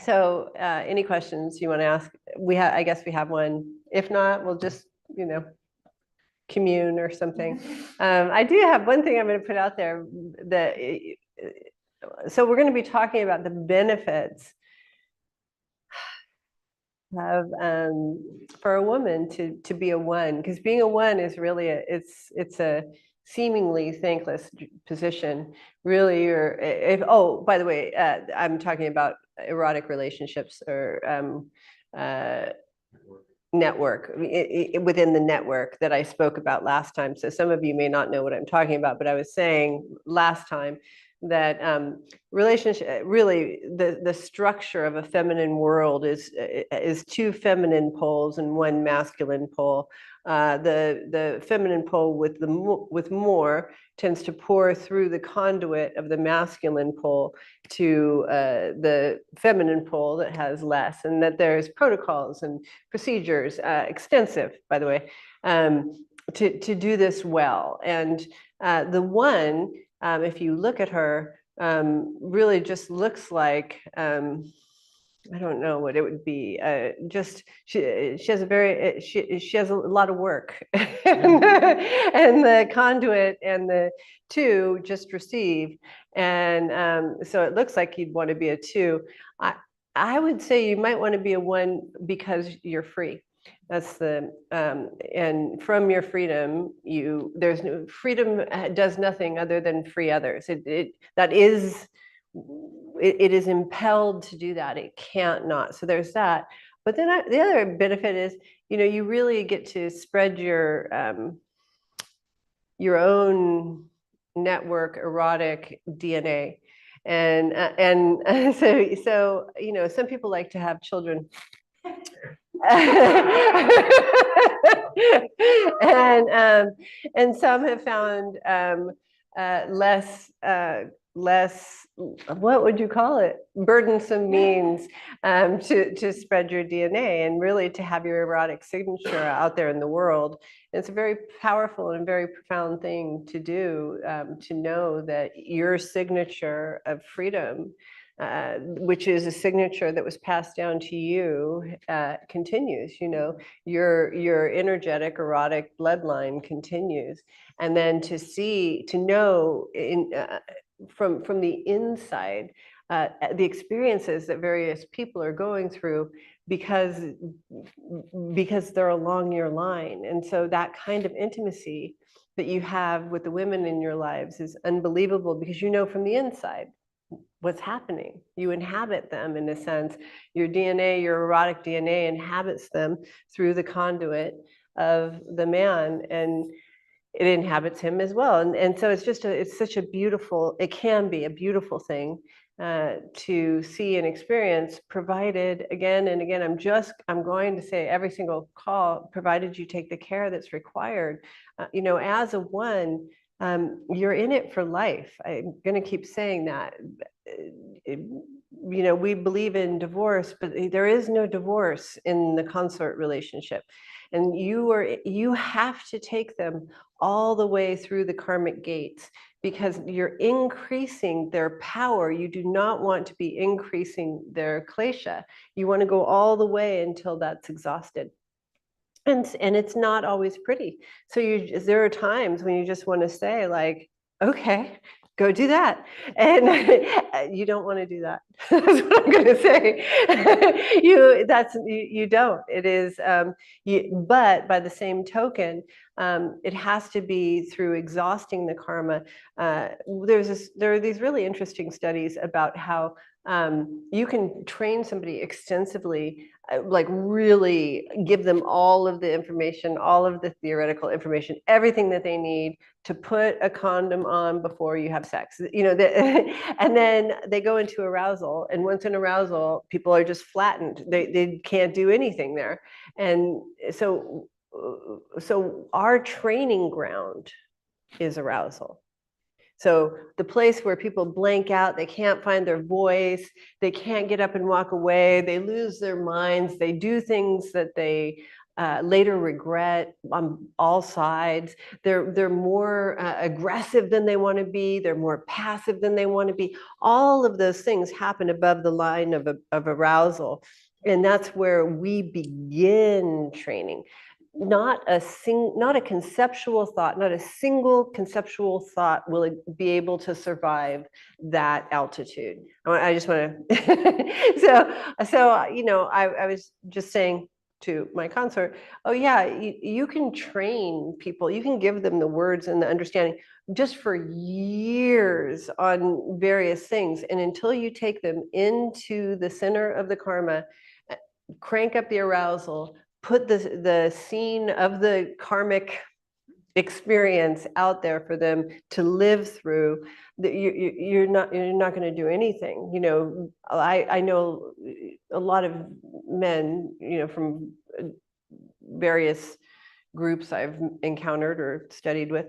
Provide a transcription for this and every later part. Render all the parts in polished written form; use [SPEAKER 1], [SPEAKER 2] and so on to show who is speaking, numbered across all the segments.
[SPEAKER 1] So any questions you want to ask? I guess we have one. If not, we'll just, commune or something. I do have one thing I'm going to put out there that, so we're going to be talking about the benefits of for a woman to be a one, because being a one is really it's a seemingly thankless position. Really, by the way, I'm talking about erotic relationships or network within the network that I spoke about last time. So some of you may not know what I'm talking about, but I was saying last time that relationship, really the structure of a feminine world is two feminine poles and one masculine pole. The feminine pole with more tends to pour through the conduit of the masculine pole to the feminine pole that has less, and that there's protocols and procedures, extensive, by the way, to do this well. And the one, if you look at her, really just looks like, I don't know what it would be. Just she has she has a lot of work, and the conduit and the two just receive, and so it looks like you'd want to be a two. I would say you might want to be a one because you're free. That's the and from your freedom, there's no freedom does nothing other than free others. That is. It is impelled to do that. It can't not. So there's that. But then the other benefit is, you really get to spread your own network erotic DNA, and so some people like to have children. And some have found less, what would you call it, burdensome means to spread your DNA and really to have your erotic signature out there in the world. And it's a very powerful and very profound thing to do, to know that your signature of freedom, which is a signature that was passed down to you, continues. Your energetic erotic bloodline continues. And then to know from the inside the experiences that various people are going through because they're along your line. And so that kind of intimacy that you have with the women in your lives is unbelievable, because from the inside what's happening. You inhabit them in a sense. Your DNA, your erotic DNA, inhabits them through the conduit of the man, and it inhabits him as well. And so it's such a beautiful, it can be a beautiful thing to see and experience, provided, again and again, I'm going to say every single call, provided you take the care that's required. As a one, you're in it for life. I'm going to keep saying that. We believe in divorce, but there is no divorce in the consort relationship. And you have to take them all the way through the karmic gates, because you're increasing their power. You do not want to be increasing their klesha. You want to go all the way until that's exhausted. And it's not always pretty. So there are times when you just want to say, like, okay, go do that. And you don't want to do that. That's what I'm going to say. You don't. It is, but by the same token, it has to be through exhausting the karma. There are these really interesting studies about how you can train somebody extensively, like really give them all of the information, all of the theoretical information, everything that they need to put a condom on before you have sex. And then they go into arousal, and once in arousal, people are just flattened. They can't do anything there. And so our training ground is arousal. So the place where people blank out, they can't find their voice, they can't get up and walk away, they lose their minds, they do things that they later regret on all sides. They're more aggressive than they want to be. They're more passive than they want to be. All of those things happen above the line of arousal. And that's where we begin training. Not a conceptual thought, not a single conceptual thought will be able to survive that altitude. I just want to, so you know, I was just saying to my consort, oh yeah, you can train people, you can give them the words and the understanding just for years on various things. And until you take them into the center of the karma, crank up the arousal, put the scene of the karmic experience out there for them to live through, that you're not going to do anything. You know, I know a lot of men, you know, from various groups I've encountered or studied with,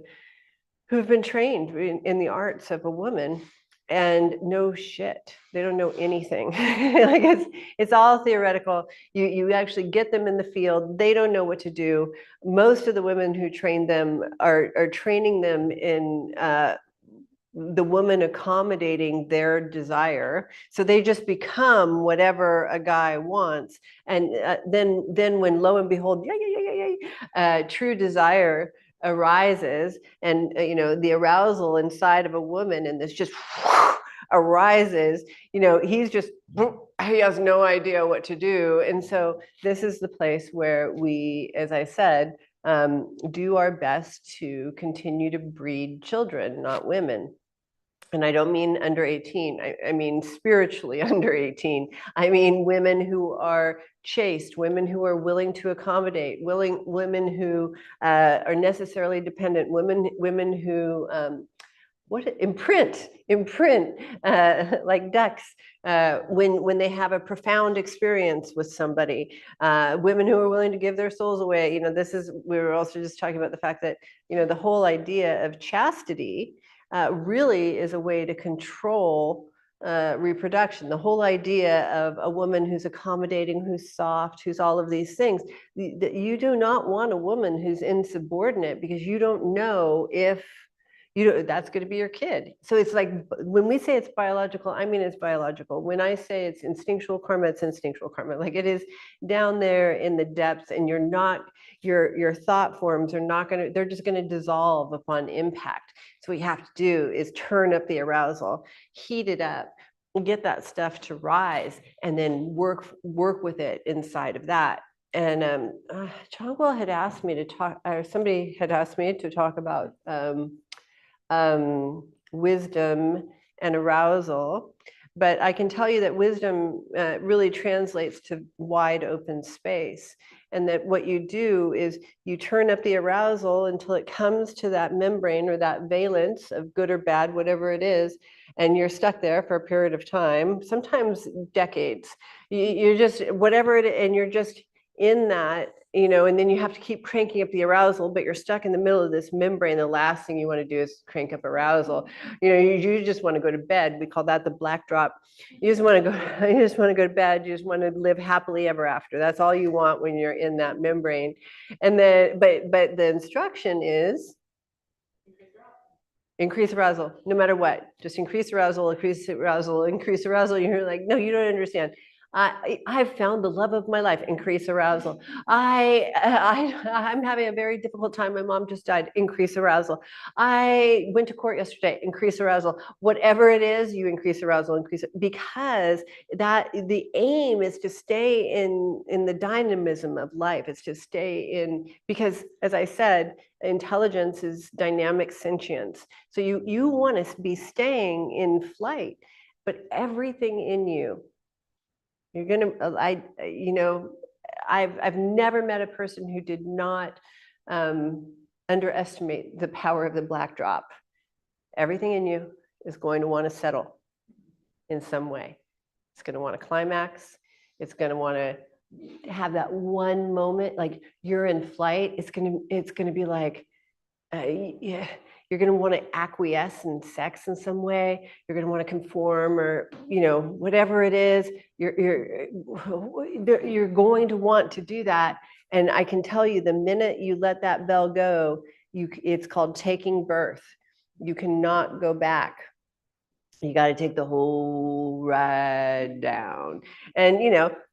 [SPEAKER 1] who've been trained in the arts of a woman, and no shit, they don't know anything. Like it's all theoretical. You actually get them in the field, they don't know what to do. Most of the women who train them are training them in the woman accommodating their desire. So they just become whatever a guy wants. And then when lo and behold, true desire arises, and you know, the arousal inside of a woman, and this just arises, you know, he has no idea what to do. And so this is the place where we, as I said, do our best to continue to breed children, not women. And I don't mean under 18. I mean spiritually under 18. I mean women who are chaste, women who are willing to accommodate, women who are necessarily dependent, women who imprint like ducks when they have a profound experience with somebody. Women who are willing to give their souls away. You know, we were also just talking about the fact that, you know, the whole idea of chastity really is a way to control reproduction. The whole idea of a woman who's accommodating, who's soft, who's all of these things. You do not want a woman who's insubordinate, because you don't know if that's going to be your kid. So it's like, when we say it's biological, I mean it's biological. When I say it's instinctual karma, it's instinctual karma. Like, it is down there in the depths, and your thought forms are not going to, they're just going to dissolve upon impact. So what you have to do is turn up the arousal, heat it up, get that stuff to rise, and then work with it inside of that. And Chongwell had asked me to talk, or somebody had asked me to talk about wisdom and arousal. But I can tell you that wisdom really translates to wide open space. And that what you do is you turn up the arousal until it comes to that membrane or that valence of good or bad, whatever it is. And you're stuck there for a period of time, sometimes decades. You're just, whatever it is, and you're just in that, you know, and then you have to keep cranking up the arousal, but you're stuck in the middle of this membrane. The last thing you want to do is crank up arousal. You know, you just want to go to bed. We call that the black drop. You just want to go to bed. You just want to live happily ever after. That's all you want when you're in that membrane. And then, but the instruction is increase arousal, no matter what. Just increase arousal, increase arousal, increase arousal. You're like, no, you don't understand. I've found the love of my life. Increase arousal. I'm having a very difficult time. My mom just died. Increase arousal. I went to court yesterday. Increase arousal. Whatever it is, you increase arousal. Increase it, because the aim is to stay in the dynamism of life. It's to stay in, because as I said, intelligence is dynamic sentience. So you want to be staying in flight, but everything in you. You're gonna, you know, I've never met a person who did not underestimate the power of the black drop. Everything in you is going to want to settle in some way. It's going to want to climax. It's going to want to have that one moment, like you're in flight. It's going to be like, yeah. You're going to want to acquiesce in sex in some way. You're going to want to conform, or, you know, whatever it is, you're going to want to do that. And I can tell you, the minute you let that bell go, it's called taking birth. You cannot go back. You got to take the whole ride down. And,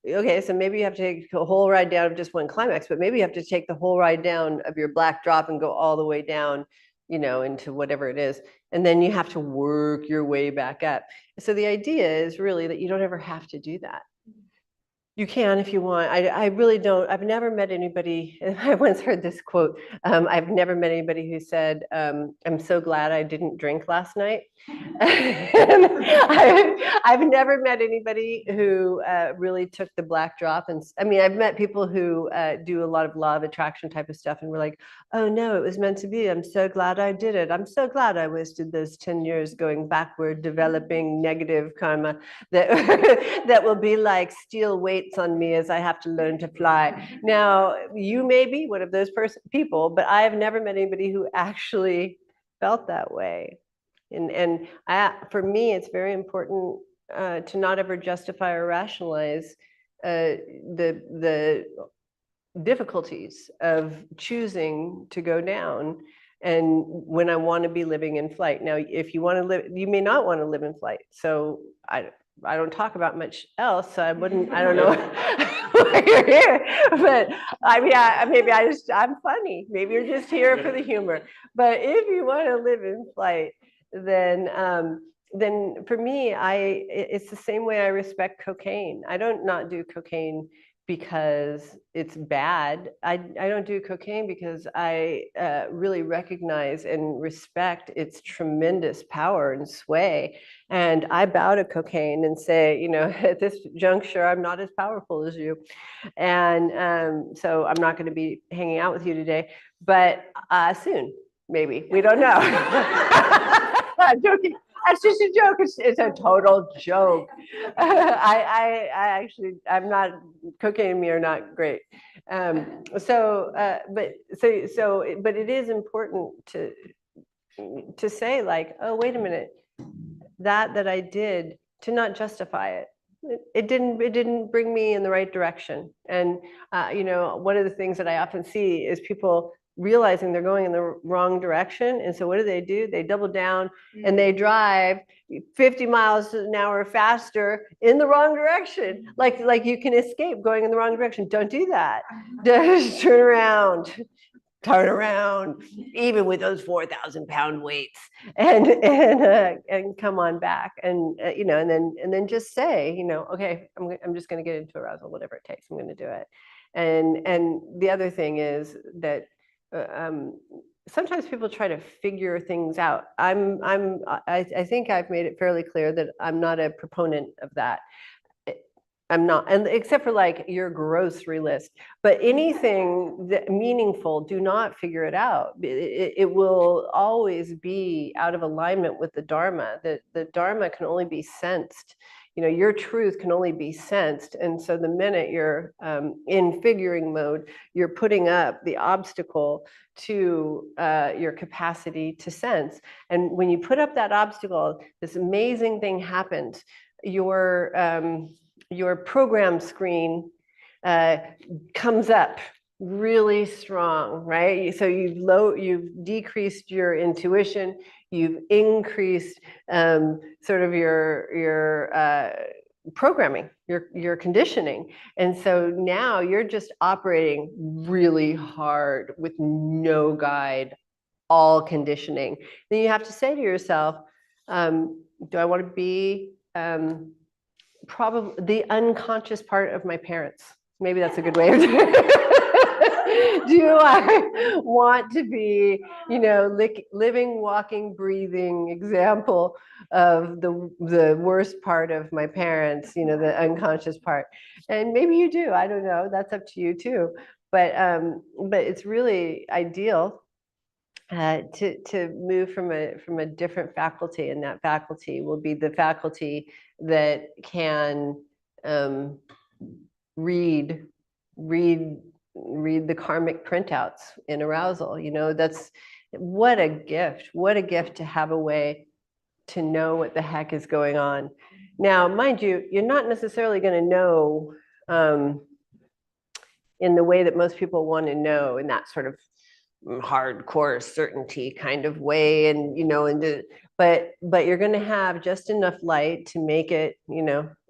[SPEAKER 1] okay, so maybe you have to take the whole ride down of just one climax, but maybe you have to take the whole ride down of your black drop and go all the way down, into whatever it is. And then you have to work your way back up. So the idea is really that you don't ever have to do that. You can if you want. I really don't. I've never met anybody. I once heard this quote. I've never met anybody who said, "I'm so glad I didn't drink last night." I've never met anybody who really took the black drop. And I mean, I've met people who do a lot of law of attraction type of stuff, and we're like, "Oh no, it was meant to be. I'm so glad I did it. I'm so glad I wasted those 10 years going backward, developing negative karma that that will be like steel weights on me as I have to learn to fly." Now, you may be one of those people, but I have never met anybody who actually felt that way. And for me, it's very important to not ever justify or rationalize the difficulties of choosing to go down. And when I want to be living in flight. Now, if you want to live, you may not want to live in flight. So I don't talk about much else, so I don't know why you're here. But I mean, I'm funny. Maybe you're just here for the humor. But if you want to live in flight, then for me, it's the same way I respect cocaine. I don't not do cocaine because it's bad. I don't do cocaine because I really recognize and respect its tremendous power and sway. And I bow to cocaine and say, at this juncture, I'm not as powerful as you. And so I'm not going to be hanging out with you today, but soon, maybe. We don't know. I'm joking. That's just a joke. It's a total joke. I actually, I'm not, cocaine and me are not great. But it is important to say like, oh, wait a minute, that I did, to not justify it. It didn't bring me in the right direction. And one of the things that I often see is people realizing they're going in the wrong direction. And so what do? They double down and they drive 50 miles an hour faster in the wrong direction. Like you can escape going in the wrong direction. Don't do that. Just turn around, even with those 4,000-pound weights, and come on back, and and then just say, okay, I'm just going to get into arousal, whatever it takes. I'm going to do it. And the other thing is that sometimes people try to figure things out. I think I've made it fairly clear that I'm not a proponent of that. I'm not, and except for like your grocery list, but anything that meaningful, do not figure it out. It will always be out of alignment with the Dharma. The Dharma can only be sensed. Your truth can only be sensed. And so the minute you're in figuring mode, you're putting up the obstacle to your capacity to sense. And when you put up that obstacle, this amazing thing happens. Your program screen comes up really strong, right? So you've decreased your intuition, you've increased sort of your programming, your conditioning. And so now you're just operating really hard with no guide, all conditioning. Then you have to say to yourself, do I want to be probably the unconscious part of my parents? Maybe that's a good way of doing it. Do I want to be, living, walking, breathing example of the worst part of my parents, the unconscious part? And maybe you do. I don't know. That's up to you too. But it's really ideal to move from a different faculty, and that faculty will be the faculty that can read the karmic printouts in arousal. That's what a gift to have a way to know what the heck is going on. Now, mind you, you're not necessarily going to know in the way that most people want to know, in that sort of hardcore certainty kind of way, and but you're going to have just enough light to make it,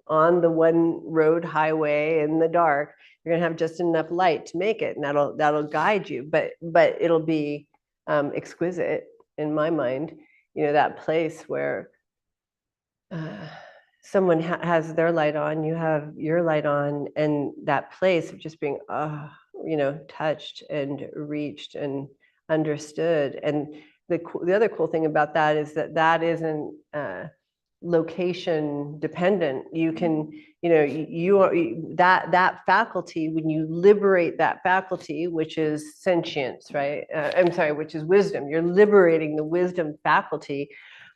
[SPEAKER 1] on the one road highway in the dark. You're going to have just enough light to make it, and that'll guide you, but it'll be exquisite in my mind, that place where someone has their light on, you have your light on, and that place of just being touched and reached and understood. And the other cool thing about that is that isn't location dependent. You can, that faculty, when you liberate that faculty, which is sentience, right? I'm sorry, which is wisdom. You're liberating the wisdom faculty.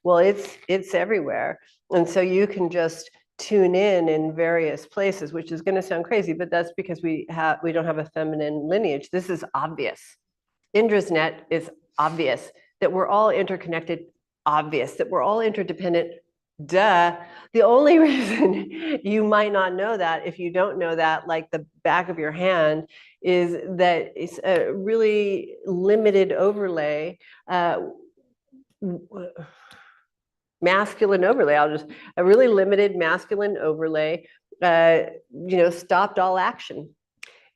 [SPEAKER 1] Well, it's everywhere. And so you can just tune in various places, which is going to sound crazy, but that's because we don't have a feminine lineage. This is obvious. Indra's net is obvious. That we're all interconnected, obvious. That we're all interdependent, duh. The only reason you might not know that, if you don't know that like the back of your hand, is that it's a really limited overlay, masculine overlay. A really limited masculine overlay, stopped all action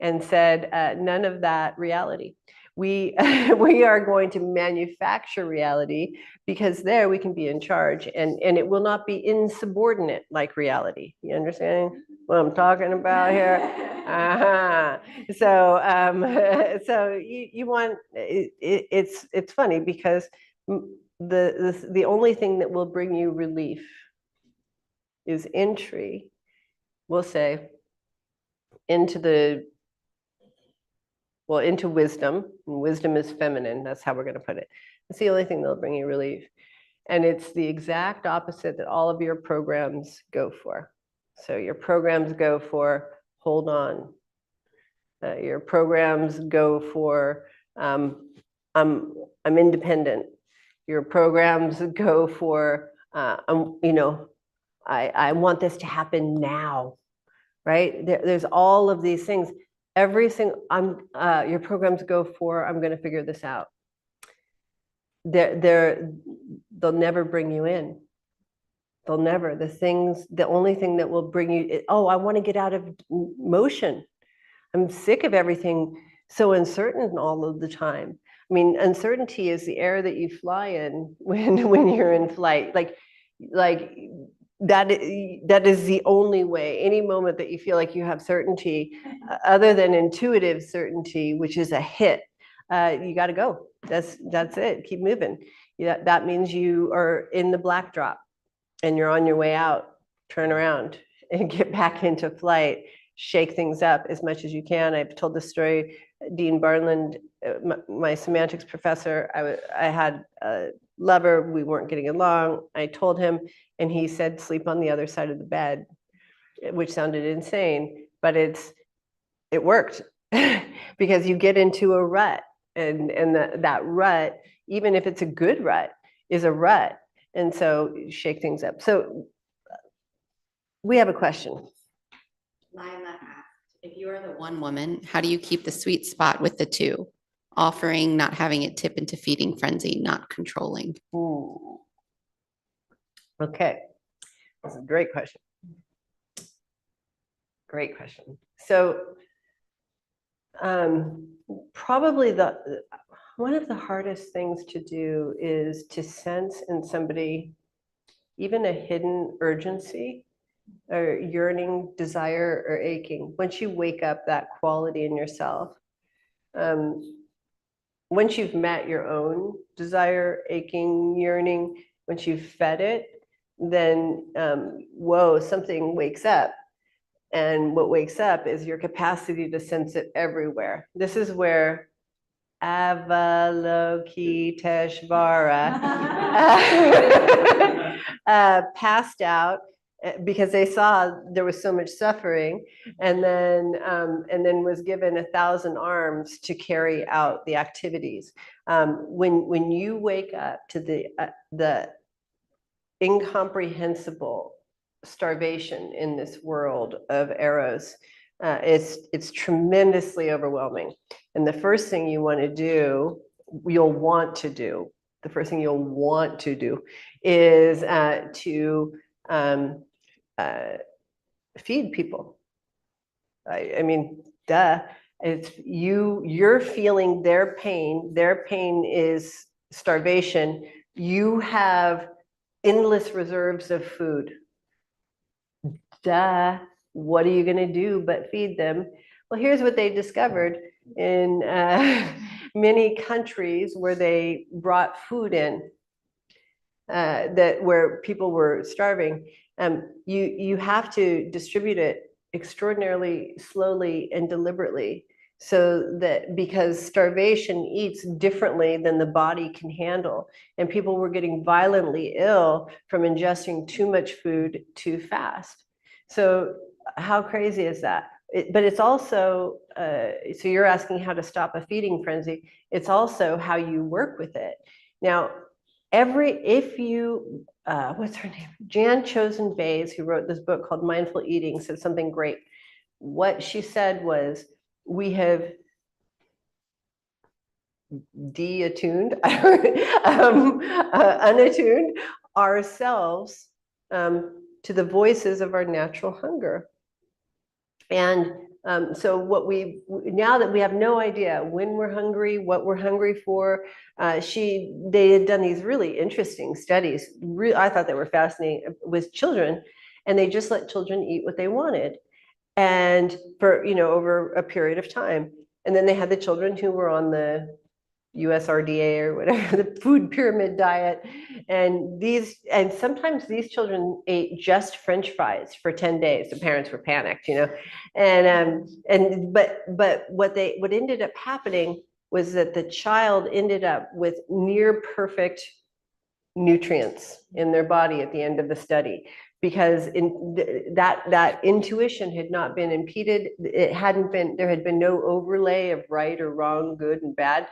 [SPEAKER 1] and said, none of that reality. We are going to manufacture reality, because there we can be in charge, and it will not be insubordinate like reality. You understand what I'm talking about here? So you want it's funny, because the only thing that will bring you relief is entry, we'll say, into wisdom. And wisdom is feminine. That's how we're going to put it. It's the only thing that'll bring you relief. And it's the exact opposite that all of your programs go for. So your programs go for hold on. Your programs go for I'm independent. Your programs go for I want this to happen now, right? There's all of these things. Your programs go for I'm going to figure this out. They'll never bring you in. They'll never. The only thing that will bring you, I want to get out of motion. I'm sick of everything so uncertain all of the time. I mean, uncertainty is the air that you fly in when you're in flight. Like that is the only way. Any moment that you feel like you have certainty, other than intuitive certainty, which is a hit, you got to go. That's it. Keep moving. That means you are in the black drop and you're on your way out. Turn around and get back into flight. Shake things up as much as you can. I've told this story. Dean Barnland, my semantics professor, I had a lover. We weren't getting along. I told him, and he said, sleep on the other side of the bed, which sounded insane, but it worked because you get into a rut, and that rut, even if it's a good rut, is a rut. And so shake things up. So we have a question.
[SPEAKER 2] Lila asked, if you are the one woman, how do you keep the sweet spot with the two? Offering, not having it tip into feeding frenzy, not controlling.
[SPEAKER 1] Ooh. Okay, that's a great question. Great question. So probably one of the hardest things to do is to sense in somebody even a hidden urgency or yearning, desire, or aching. Once you wake up that quality in yourself, once you've met your own desire, aching, yearning, once you've fed it, then whoa, something wakes up. And what wakes up is your capacity to sense it everywhere. This is where Avalokiteshvara passed out because they saw there was so much suffering, and then was given 1,000 arms to carry out the activities. When you wake up to the incomprehensible starvation in this world of Eros, It's tremendously overwhelming. And the first thing you want to do, you'll want to do, the first thing you'll want to do is to feed people. I mean, duh. It's you're feeling their pain. Their pain is starvation. You have endless reserves of food. Duh. What are you going to do but feed them? Well, here's what they discovered in many countries where they brought food in, where people were starving. You have to distribute it extraordinarily slowly and deliberately, so that because starvation eats differently than the body can handle, and people were getting violently ill from ingesting too much food too fast. So how crazy is that? But it's also, so you're asking how to stop a feeding frenzy. It's also how you work with it. Now, if you, what's her name? Jan Chosen Bays, who wrote this book called Mindful Eating, said something great. What she said was, we have de-attuned, unattuned ourselves to the voices of our natural hunger. And so now that we have no idea when we're hungry, what we're hungry for, they had done these really interesting studies. I thought they were fascinating with children, and they just let children eat what they wanted, and for, over a period of time. And then they had the children who were on the USRDA or whatever, the food pyramid diet. And sometimes these children ate just French fries for 10 days. The parents were panicked, but what ended up happening was that the child ended up with near perfect nutrients in their body at the end of the study, because that intuition had not been impeded. There had been no overlay of right or wrong, good and bad,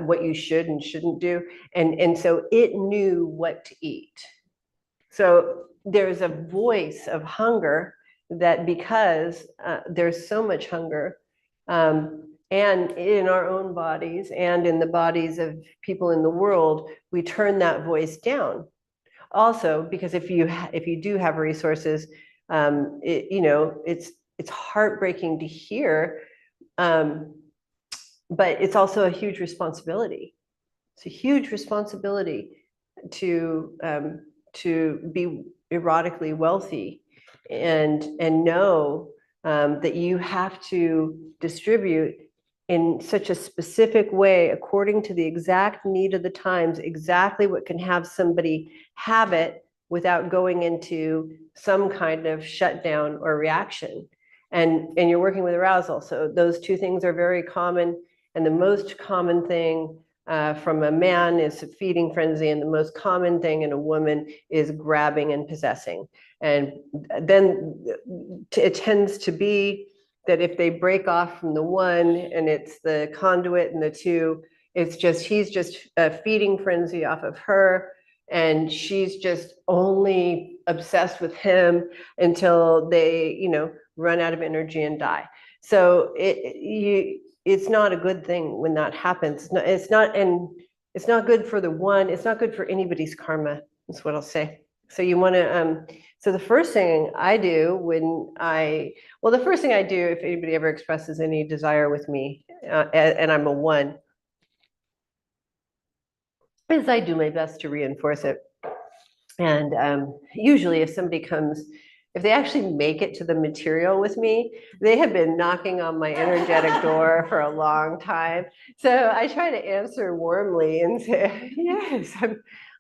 [SPEAKER 1] what you should and shouldn't do. And so it knew what to eat. So there's a voice of hunger that, because there's so much hunger, and in our own bodies and in the bodies of people in the world, we turn that voice down. Also, because if you do have resources, it's heartbreaking to hear, but it's also a huge responsibility. It's a huge responsibility to be erotically wealthy, and know that you have to distribute in such a specific way, according to the exact need of the times, exactly what can have somebody have it without going into some kind of shutdown or reaction. And you're working with arousal. So those two things are very common. And the most common thing from a man is a feeding frenzy, and the most common thing in a woman is grabbing and possessing. And then it tends to be that if they break off from the one, and it's the conduit, and the two, he's just a feeding frenzy off of her, and she's just only obsessed with him until they, run out of energy and die. So it's not a good thing when that happens. It's not good for the one. It's not good for anybody's karma. That's what I'll say. So you want to, so the first thing I do if anybody ever expresses any desire with me, and I'm a one, is I do my best to reinforce it. And usually if they actually make it to the material with me, they have been knocking on my energetic door for a long time. So I try to answer warmly and say, yes,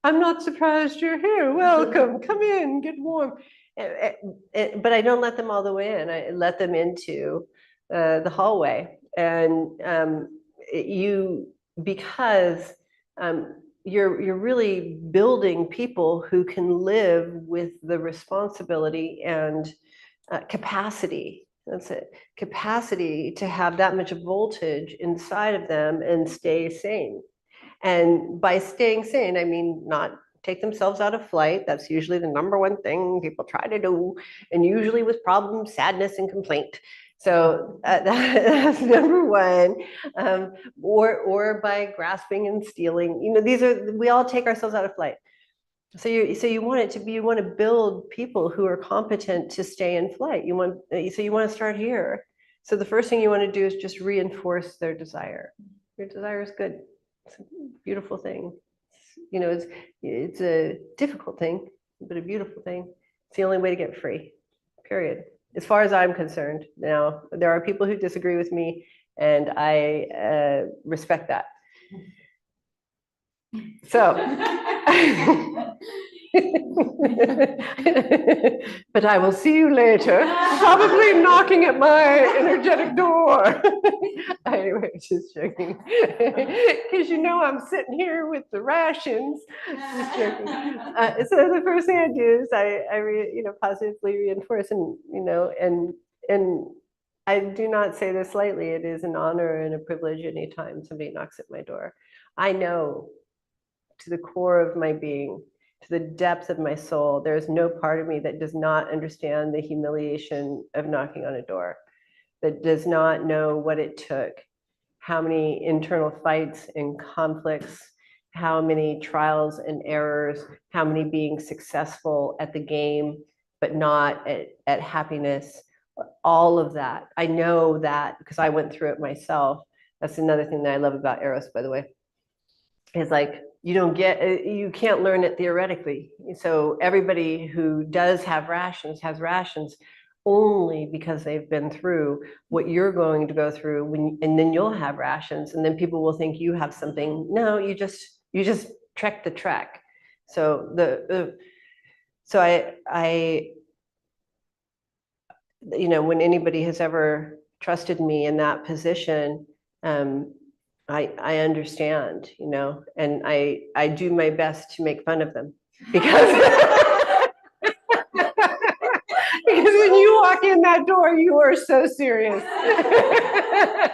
[SPEAKER 1] I'm not surprised you're here. Welcome, come in, get warm. But I don't let them all the way in. I let them into the hallway. And because you're really building people who can live with the responsibility and capacity. That's it. Capacity to have that much voltage inside of them and stay sane. And by staying sane, I mean not take themselves out of flight. That's usually the number one thing people try to do, and usually with problems, sadness, and complaint. So that's number one, or by grasping and stealing. We all take ourselves out of flight. So you want it to be, you want to build people who are competent to stay in flight. So you want to start here. So the first thing you want to do is just reinforce their desire. Your desire is good. It's a beautiful thing. It's a difficult thing, but a beautiful thing. It's the only way to get free, period. As far as I'm concerned. Now, there are people who disagree with me, and I respect that. So, but I will see you later, probably knocking at my energetic door. Anyway, just joking. Because I'm sitting here with the rations. Just joking. So the first thing I do is I positively reinforce, and I do not say this lightly. It is an honor and a privilege anytime somebody knocks at my door. I know to the core of my being, to the depths of my soul, there is no part of me that does not understand the humiliation of knocking on a door, that does not know what it took, how many internal fights and conflicts, how many trials and errors, how many being successful at the game, but not at happiness, all of that. I know that because I went through it myself. That's another thing that I love about Eros, by the way. It's like, you can't learn it theoretically. So everybody who does have rations has rations only because they've been through what you're going to go through, and then you'll have rations, and then people will think you have something. No, you just trek the trek. So when anybody has ever trusted me in that position, I understand, and I do my best to make fun of them because because when you walk in that door, you are so serious.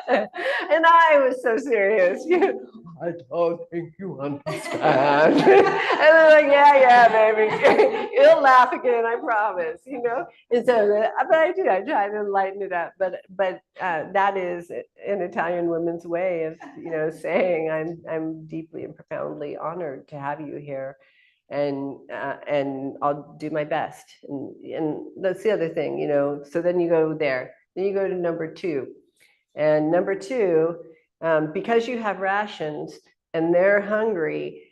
[SPEAKER 1] And I was so serious. I don't think you understand. And they're like, yeah, baby. You'll laugh again, I promise, And so, but I try to lighten it up. But that is an Italian woman's way of, saying I'm deeply and profoundly honored to have you here. And I'll do my best. And that's the other thing, so then you go there. Then you go to number two. And number two, because you have rations and they're hungry,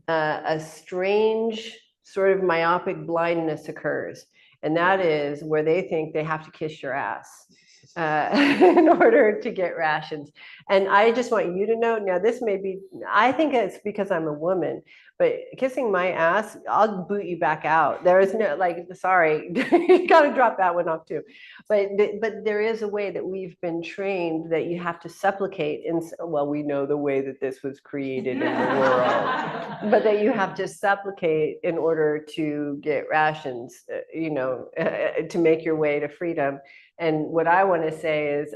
[SPEAKER 1] a strange sort of myopic blindness occurs. And that is where they think they have to kiss your ass in order to get rations. And I just want you to know, now this may be, I think it's because I'm a woman, but kissing my ass, I'll boot you back out. There is no, sorry, you got to drop that one off too. But there is a way that we've been trained that you have to supplicate. Well, we know the way that this was created in the world, but that you have to supplicate in order to get rations, to make your way to freedom. And what I want to say is,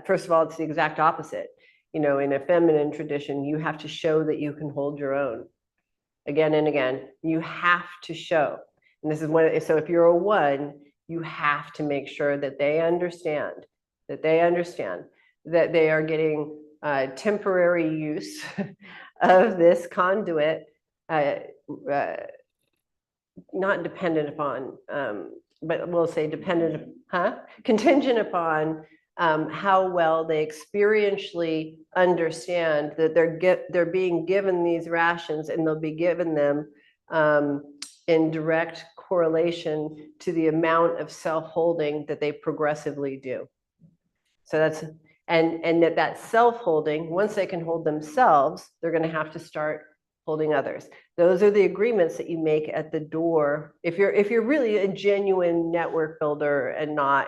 [SPEAKER 1] first of all, it's the exact opposite. In a feminine tradition, you have to show that you can hold your own. Again and again, you have to show. And this is so if you're a one, you have to make sure that they understand that they are getting temporary use of this conduit, not dependent upon, but we'll say contingent upon how well they experientially understand that they're being given these rations, and they'll be given them in direct correlation to the amount of self-holding that they progressively do. So that's, and that self-holding, once they can hold themselves, they're going to have to start holding others. Those are the agreements that you make at the door. If you're really a genuine network builder and not,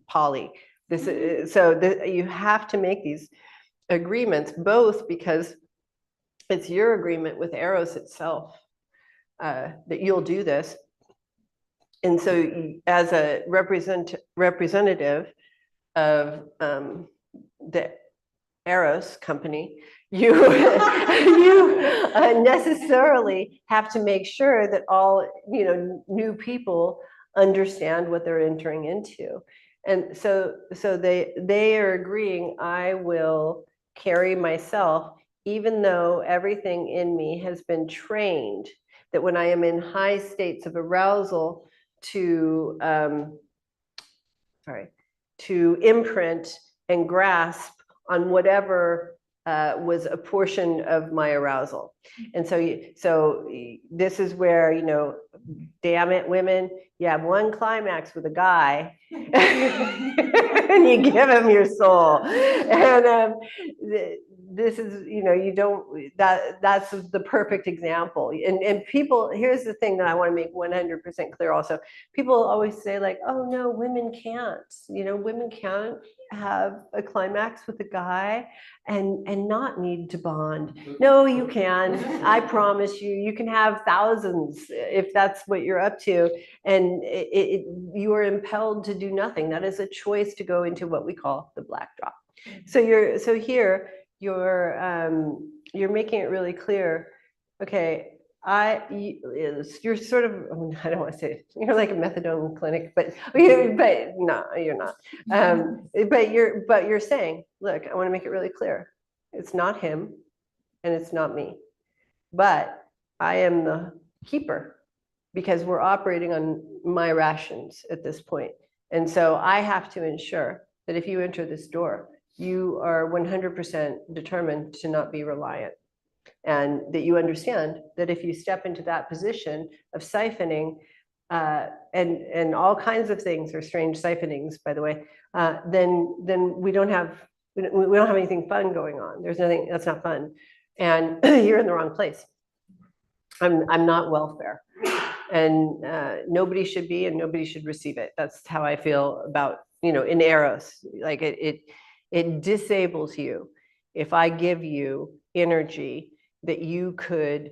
[SPEAKER 1] poly. You have to make these agreements, both because it's your agreement with Eros itself that you'll do this. And so as a representative of the Eros company, you necessarily have to make sure that all new people understand what they're entering into. And so they are agreeing, I will carry myself, even though everything in me has been trained that when I am in high states of arousal to imprint and grasp on whatever was a portion of my arousal. And so this is where, you know, damn it, women, you have one climax with a guy and you give him your soul. And this is, you know, you don't, that's the perfect example. And people, here's the thing that I want to make 100% clear also. People always say like, oh no, women can't, you know, women can't have a climax with a guy and not need to bond. No, you can. I promise you, you can have thousands if that's what you're up to. And you are impelled to do nothing. That is a choice to go into what we call the black drop. So here you're making it really clear. Okay, you're sort of, I don't want to say you're like a methadone clinic, but no, you're not. But you're saying, look, I want to make it really clear. It's not him and it's not me, but I am the keeper because we're operating on my rations at this point. And so I have to ensure that if you enter this door, you are 100% determined to not be reliant. And that you understand that if you step into that position of siphoning, and all kinds of things are strange siphonings, by the way, then we don't have anything fun going on. There's nothing that's not fun, and you're in the wrong place. I'm not welfare, and nobody should be, and nobody should receive it. That's how I feel about, you know, in Eros. Like it disables you if I give you energy that you could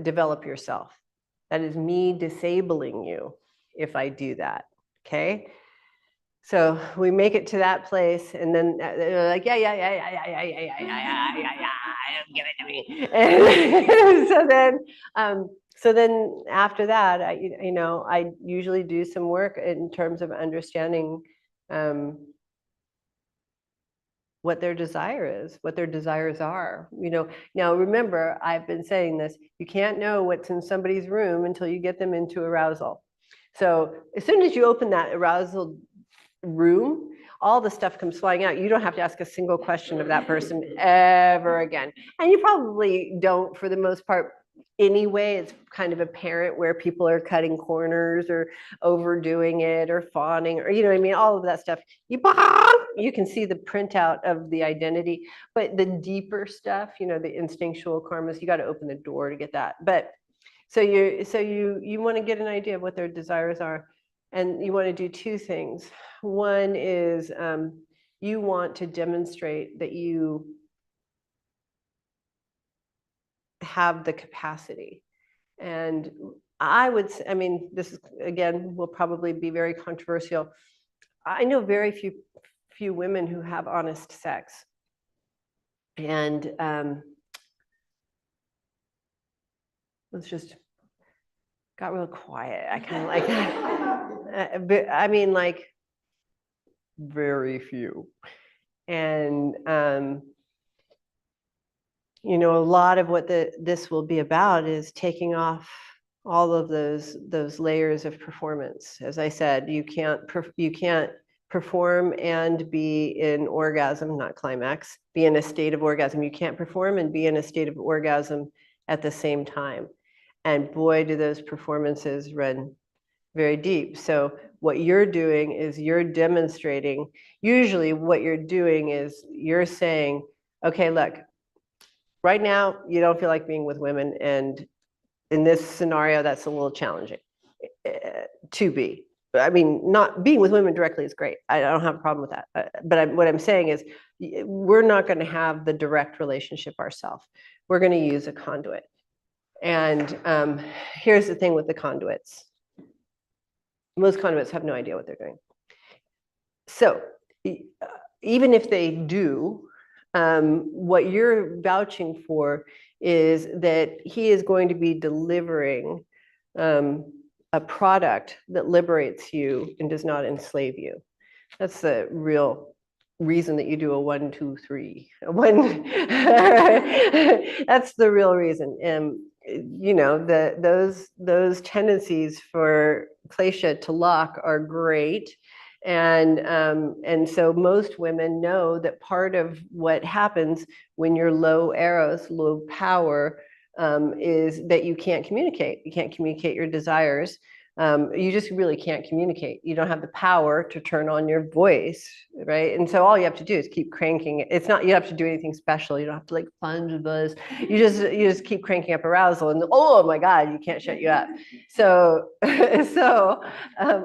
[SPEAKER 1] develop yourself. That is me disabling you if I do that, okay? So we make it to that place, and then they're like, yeah, give it to me. And so then after that, I usually do some work in terms of understanding what their desire is, what their desires are. You know, now remember, I've been saying this, you can't know what's in somebody's room until you get them into arousal. So as soon as you open that arousal room, all the stuff comes flying out. You don't have to ask a single question of that person ever again. And you probably don't for the most part anyway. It's kind of apparent where people are cutting corners or overdoing it or fawning, or, you know what I mean? All of that stuff. You can see the printout of the identity, but the deeper stuff, you know, the instinctual karmas, you got to open the door to get that. But so you want to get an idea of what their desires are, and you want to do two things. One is you want to demonstrate that you have the capacity. And I mean, this is, again, will probably be very controversial. I know very few women who have honest sex. And let's just got real quiet. I kind of like that. I mean, like, very few. And you know, a lot of what this will be about is taking off all of those layers of performance. As I said, you can't perform and be in orgasm, not climax, be in a state of orgasm. You can't perform and be in a state of orgasm at the same time. And boy, do those performances run very deep. So what you're doing is you're demonstrating, usually what you're doing is you're saying, okay, look, right now you don't feel like being with women. And in this scenario, that's a little challenging to be. I mean, not being with women directly is great. I don't have a problem with that. But what I'm saying is we're not going to have the direct relationship ourselves. We're going to use a conduit. And here's the thing with the conduits. Most conduits have no idea what they're doing. So even if they do, what you're vouching for is that he is going to be delivering a a product that liberates you and does not enslave you. That's the real reason that you do a 1, 2, 3. That's the real reason. You know, those tendencies for klesha to lock are great. And so most women know that part of what happens when you're low eros, low power, is that you can't communicate. You can't communicate your desires. You just really can't communicate. You don't have the power to turn on your voice, right? And so all you have to do is keep cranking it. It's not, you have to do anything special. You don't have to like fund a buzz. You just keep cranking up arousal, and oh my God, you can't shut you up. So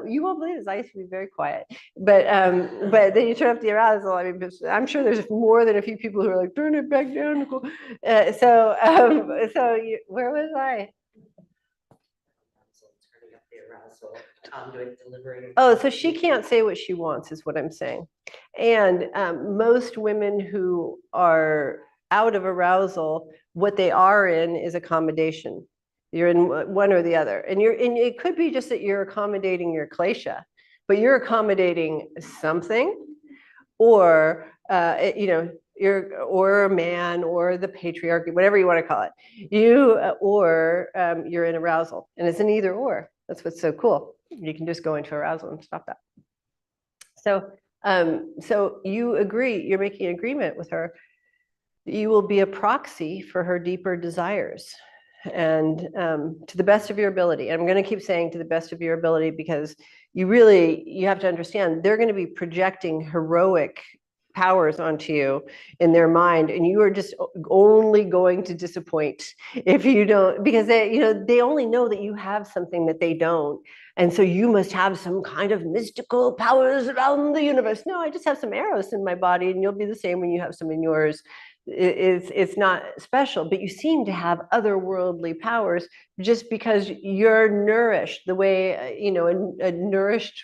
[SPEAKER 1] you won't believe this. I used to be very quiet, but then you turn up the arousal. I mean, I'm sure there's more than a few people who are like, turn it back down, Nicole. Where was I? Conduit delivering. Oh, so she can't say what she wants, is what I'm saying. And most women who are out of arousal, what they are in is accommodation. You're in one or the other, and it could be just that you're accommodating your klesha, but you're accommodating something, or you know, or a man, or the patriarchy, whatever you want to call it. Or you're in arousal, and it's an either or. That's what's so cool. You can just go into arousal and stop that. So you agree, you're making an agreement with her. You will be a proxy for her deeper desires, and to the best of your ability. And I'm going to keep saying to the best of your ability, because you have to understand they're going to be projecting heroic powers onto you in their mind, and you are just only going to disappoint if you don't, because they only know that you have something that they don't, and so you must have some kind of mystical powers around the universe. No, I just have some Eros in my body, and you'll be the same when you have some in yours. It's not special, but you seem to have otherworldly powers just because you're nourished the way a nourished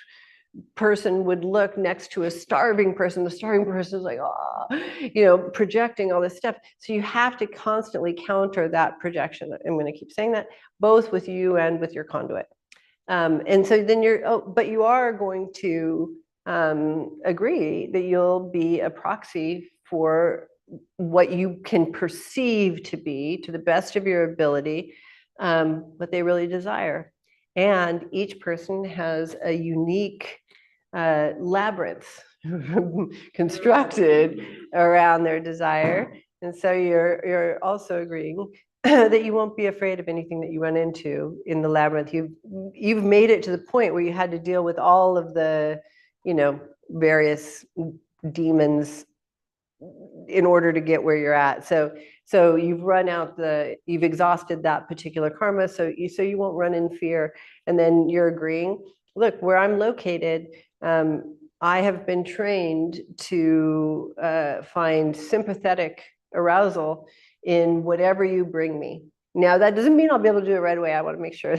[SPEAKER 1] person would look next to a starving person. The starving person is like, oh, projecting all this stuff. So you have to constantly counter that projection. I'm going to keep saying that, both with you and with your conduit. And so then but you are going to agree that you'll be a proxy for what you can perceive to be, to the best of your ability, what they really desire. And each person has a unique labyrinth constructed around their desire. And so you're also agreeing that you won't be afraid of anything that you run into in the labyrinth. You've made it to the point where you had to deal with all of the, various demons in order to get where you're at. So you've exhausted that particular karma. So you won't run in fear. And then you're agreeing, look, where I'm located, I have been trained to find sympathetic arousal in whatever you bring me. Now, that doesn't mean I'll be able to do it right away. I want to make sure,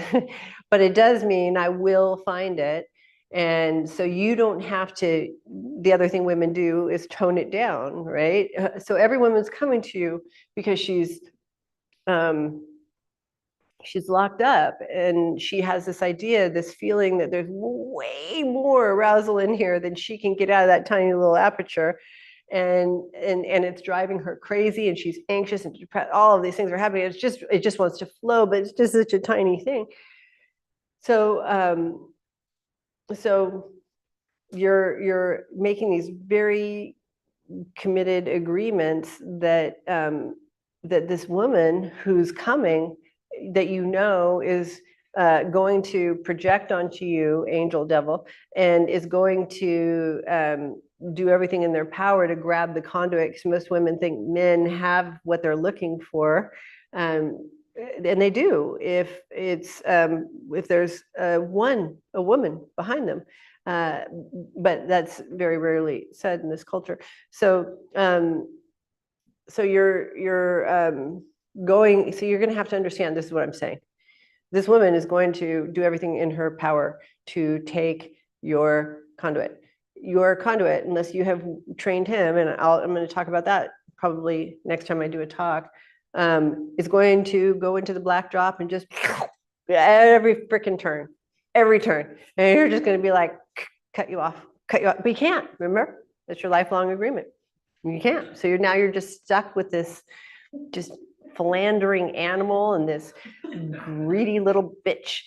[SPEAKER 1] but it does mean I will find it. And so you don't have to, the other thing women do is tone it down, right? So every woman's coming to you because she's locked up, and she has this idea, this feeling that there's way more arousal in here than she can get out of that tiny little aperture. And it's driving her crazy, and she's anxious and depressed. All of these things are happening. It just wants to flow, but it's just such a tiny thing. So you're making these very committed agreements that that this woman who's coming, that is going to project onto you, angel, devil, and is going to do everything in their power to grab the conduit, because most women think men have what they're looking for. And they do if there's a woman behind them, but that's very rarely said in this culture. So you're going to have to understand, this is what I'm saying. This woman is going to do everything in her power to take your conduit. Your conduit, unless you have trained him, and I'm going to talk about that probably next time I do a talk, is going to go into the black drop and just every freaking turn. every turn. And you're just going to be like, cut you off. But you can't, remember? That's your lifelong agreement. You can't. So you're just stuck with this just philandering animal and this greedy little bitch.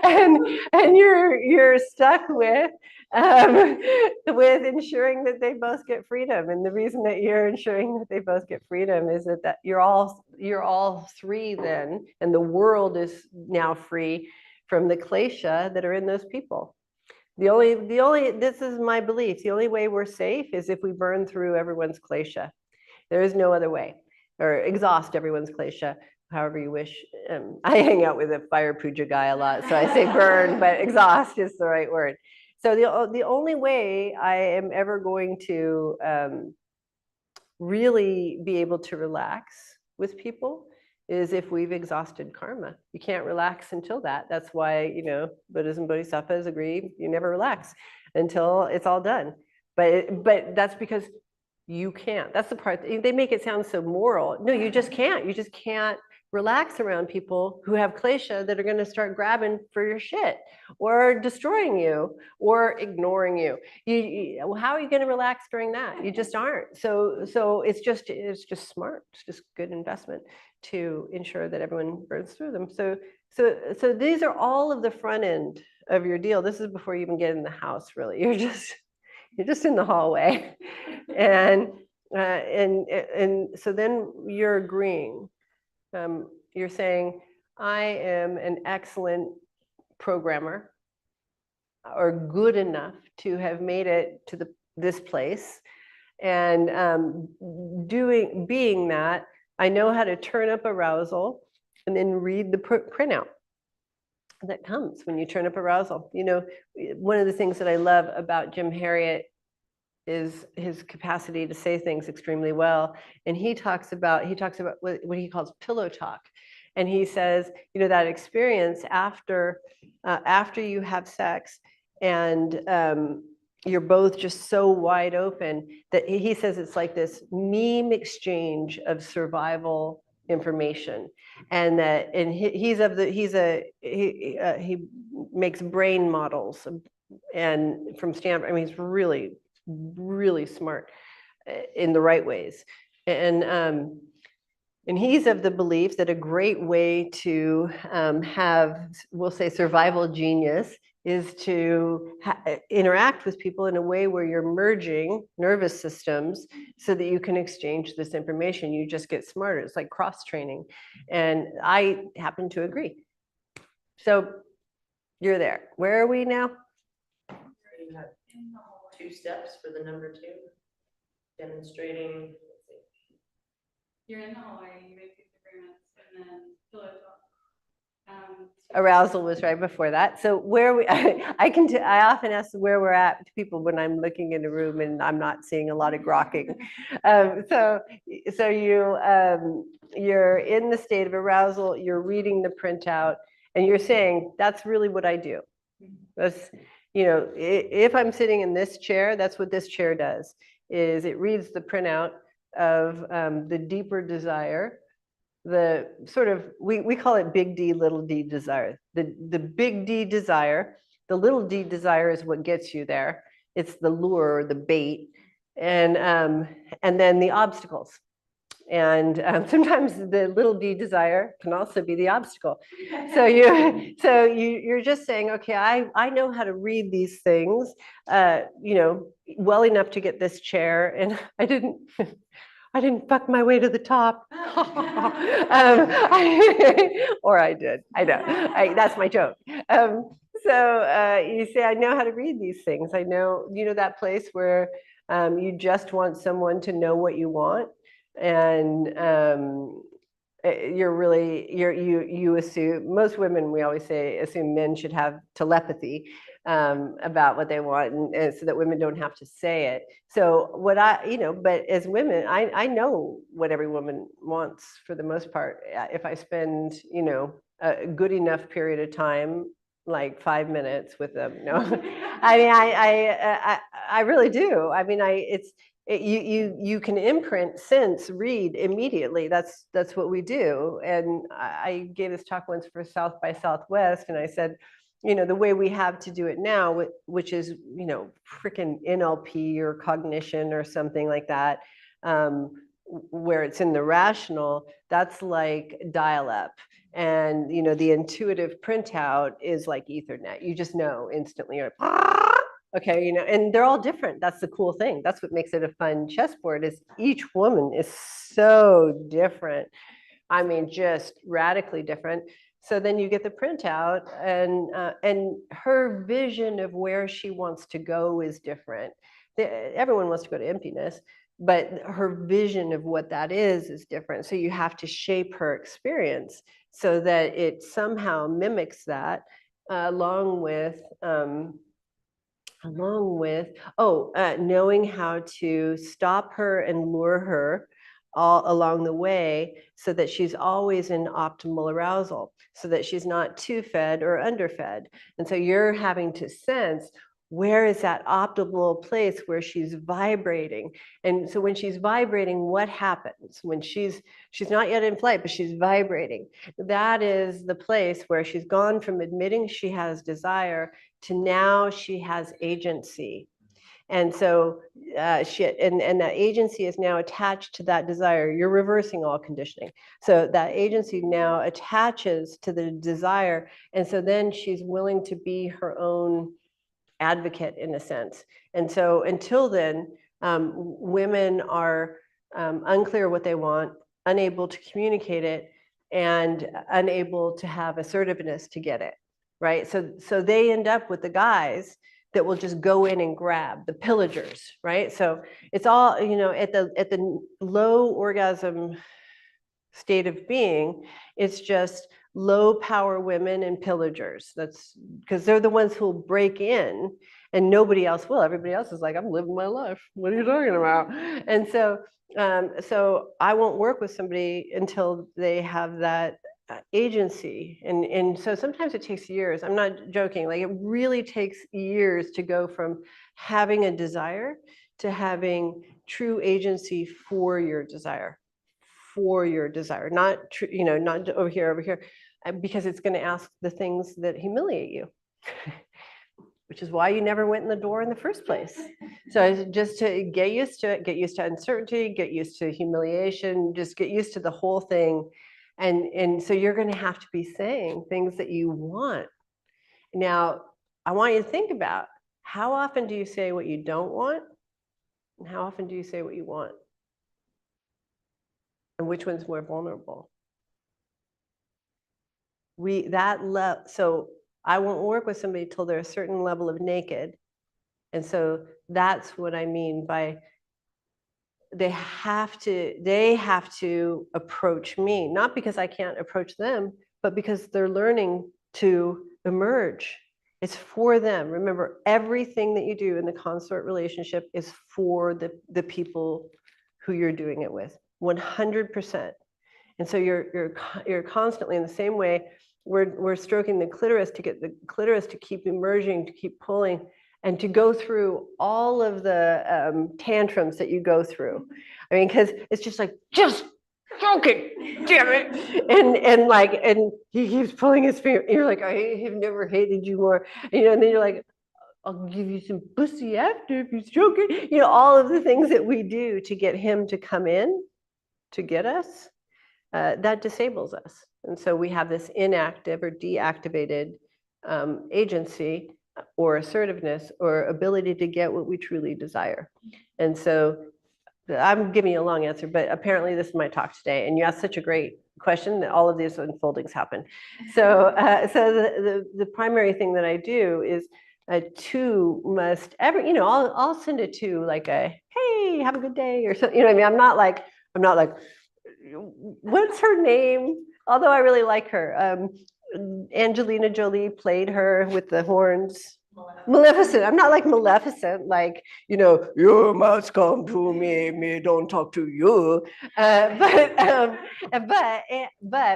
[SPEAKER 1] And you're stuck with ensuring that they both get freedom. And the reason that you're ensuring that they both get freedom is that you're all three then, and the world is now free from the klesha that are in those people. This is my belief, the only way we're safe is if we burn through everyone's klesha. There is no other way, or exhaust everyone's klesha, however you wish. I hang out with a fire puja guy a lot, so I say burn, but exhaust is the right word. So the only way I am ever going to really be able to relax with people is if we've exhausted karma. You can't relax until that. That's why, Buddhas and Bodhisattvas agree you never relax until it's all done. But that's because you can't. That's the part, they make it sound so moral. No, you just can't. You just can't relax around people who have klesha that are going to start grabbing for your shit or destroying you or ignoring you. How are you going to relax during that? You just aren't. So it's just smart. It's just good investment to ensure that everyone burns through them. So these are all of the front end of your deal. This is before you even get in the house, really. You're just in the hallway, and so then you're agreeing. You're saying, I am an excellent programmer or good enough to have made it to this place. And being that, I know how to turn up arousal and then read the printout that comes when you turn up arousal. One of the things that I love about Jim Harriet is his capacity to say things extremely well. And he talks about what he calls pillow talk. And he says, that experience after you have sex and you're both just so wide open that he says it's like this meme exchange of survival information. And he makes brain models and from Stanford. I mean, he's really, really smart in the right ways. And he's of the belief that a great way to have, we'll say, survival genius is to interact with people in a way where you're merging nervous systems so that you can exchange this information. You just get smarter. It's like cross-training. And I happen to agree. So you're there. Where are we now?
[SPEAKER 3] You have 2 steps for the number 2, demonstrating.
[SPEAKER 4] You're in the hallway, you make these agreements, and then pillow talk.
[SPEAKER 1] Arousal was right before that. So I often ask where we're at to people when I'm looking in a room and I'm not seeing a lot of grokking. So you're in the state of arousal, you're reading the printout, and you're saying, that's really what I do. That's, if I'm sitting in this chair, that's what this chair does, is it reads the printout of the deeper desire, the sort of, we call it big D, little d desire. The big D desire, the little d desire is what gets you there. It's the lure, the bait, and then the obstacles. And sometimes the little d desire can also be the obstacle. So you're just saying, okay, I know how to read these things, well enough to get this chair, and I didn't fuck my way to the top. Or I did. I know. That's my joke. So you say, I know how to read these things. I know, that place where you just want someone to know what you want. And you assume, most women, we always say, assume men should have telepathy about what they want, and so that women don't have to say it. So but as women, I know what every woman wants for the most part. If I spend, a good enough period of time, like 5 minutes with them, no, I mean, I really do. I mean, You can imprint, sense, read immediately. That's what we do. And I gave this talk once for South by Southwest, and I said, the way we have to do it now, which is, freaking NLP or cognition or something like that, where it's in the rational, that's like dial up. And, the intuitive printout is like Ethernet. You just know instantly. You're like, okay, and they're all different. That's the cool thing. That's what makes it a fun chessboard, is each woman is so different. I mean, just radically different. So then you get the printout, and her vision of where she wants to go is different. Everyone wants to go to emptiness, but her vision of what that is different. So you have to shape her experience so that it somehow mimics that, along with knowing how to stop her and lure her all along the way, so that she's always in optimal arousal, so that she's not too fed or underfed. And so you're having to sense, where is that optimal place where she's vibrating? And so when she's vibrating, what happens? When she's not yet in flight, but she's vibrating, that is the place where she's gone from admitting she has desire to now she has agency. And so and that agency is now attached to that desire. You're reversing all conditioning. So that agency now attaches to the desire. And so then she's willing to be her own advocate, in a sense. And so until then, women are unclear what they want, unable to communicate it, and unable to have assertiveness to get it, right? So they end up with the guys that will just go in and grab, the pillagers, right? So it's all, at the low orgasm state of being, it's just low power women and pillagers. That's because they're the ones who will break in, and nobody else will. Everybody else is like, I'm living my life. What are you talking about? And so I won't work with somebody until they have that agency. And so sometimes it takes years. I'm not joking. Like, it really takes years to go from having a desire to having true agency for your desire. Not not over here, because it's going to ask the things that humiliate you, which is why you never went in the door in the first place. So just to get used to it, get used to uncertainty, get used to humiliation, just get used to the whole thing. And so you're going to have to be saying things that you want. Now, I want you to think about, how often do you say what you don't want? And how often do you say what you want? And which one's more vulnerable? So I won't work with somebody till they're a certain level of naked. And so that's what I mean by they have to approach me, not because I can't approach them, but because they're learning to emerge. It's for them. Remember, everything that you do in the consort relationship is for the people who you're doing it with, 100%. And so you're constantly, in the same way, we're stroking the clitoris to get the clitoris to keep emerging, to keep pulling, and to go through all of the tantrums that you go through. I mean, because it's just like, just stroke it, damn it. And he keeps pulling his finger. And you're like, I have never hated you more. And then you're like, I'll give you some pussy after if you stroke it. All of the things that we do to get him to come in, to get us, that disables us. And so we have this inactive or deactivated agency or assertiveness or ability to get what we truly desire. And so I'm giving you a long answer, but apparently this is my talk today. And you asked such a great question that all of these unfoldings happen. So the primary thing that I do is a two must I'll send a two, like a, hey, have a good day, or something. What I mean? I'm not like, what's her name? Although I really like her. Angelina Jolie played her with the horns. Maleficent. I'm not like Maleficent, like, you must come to me don't talk to you. But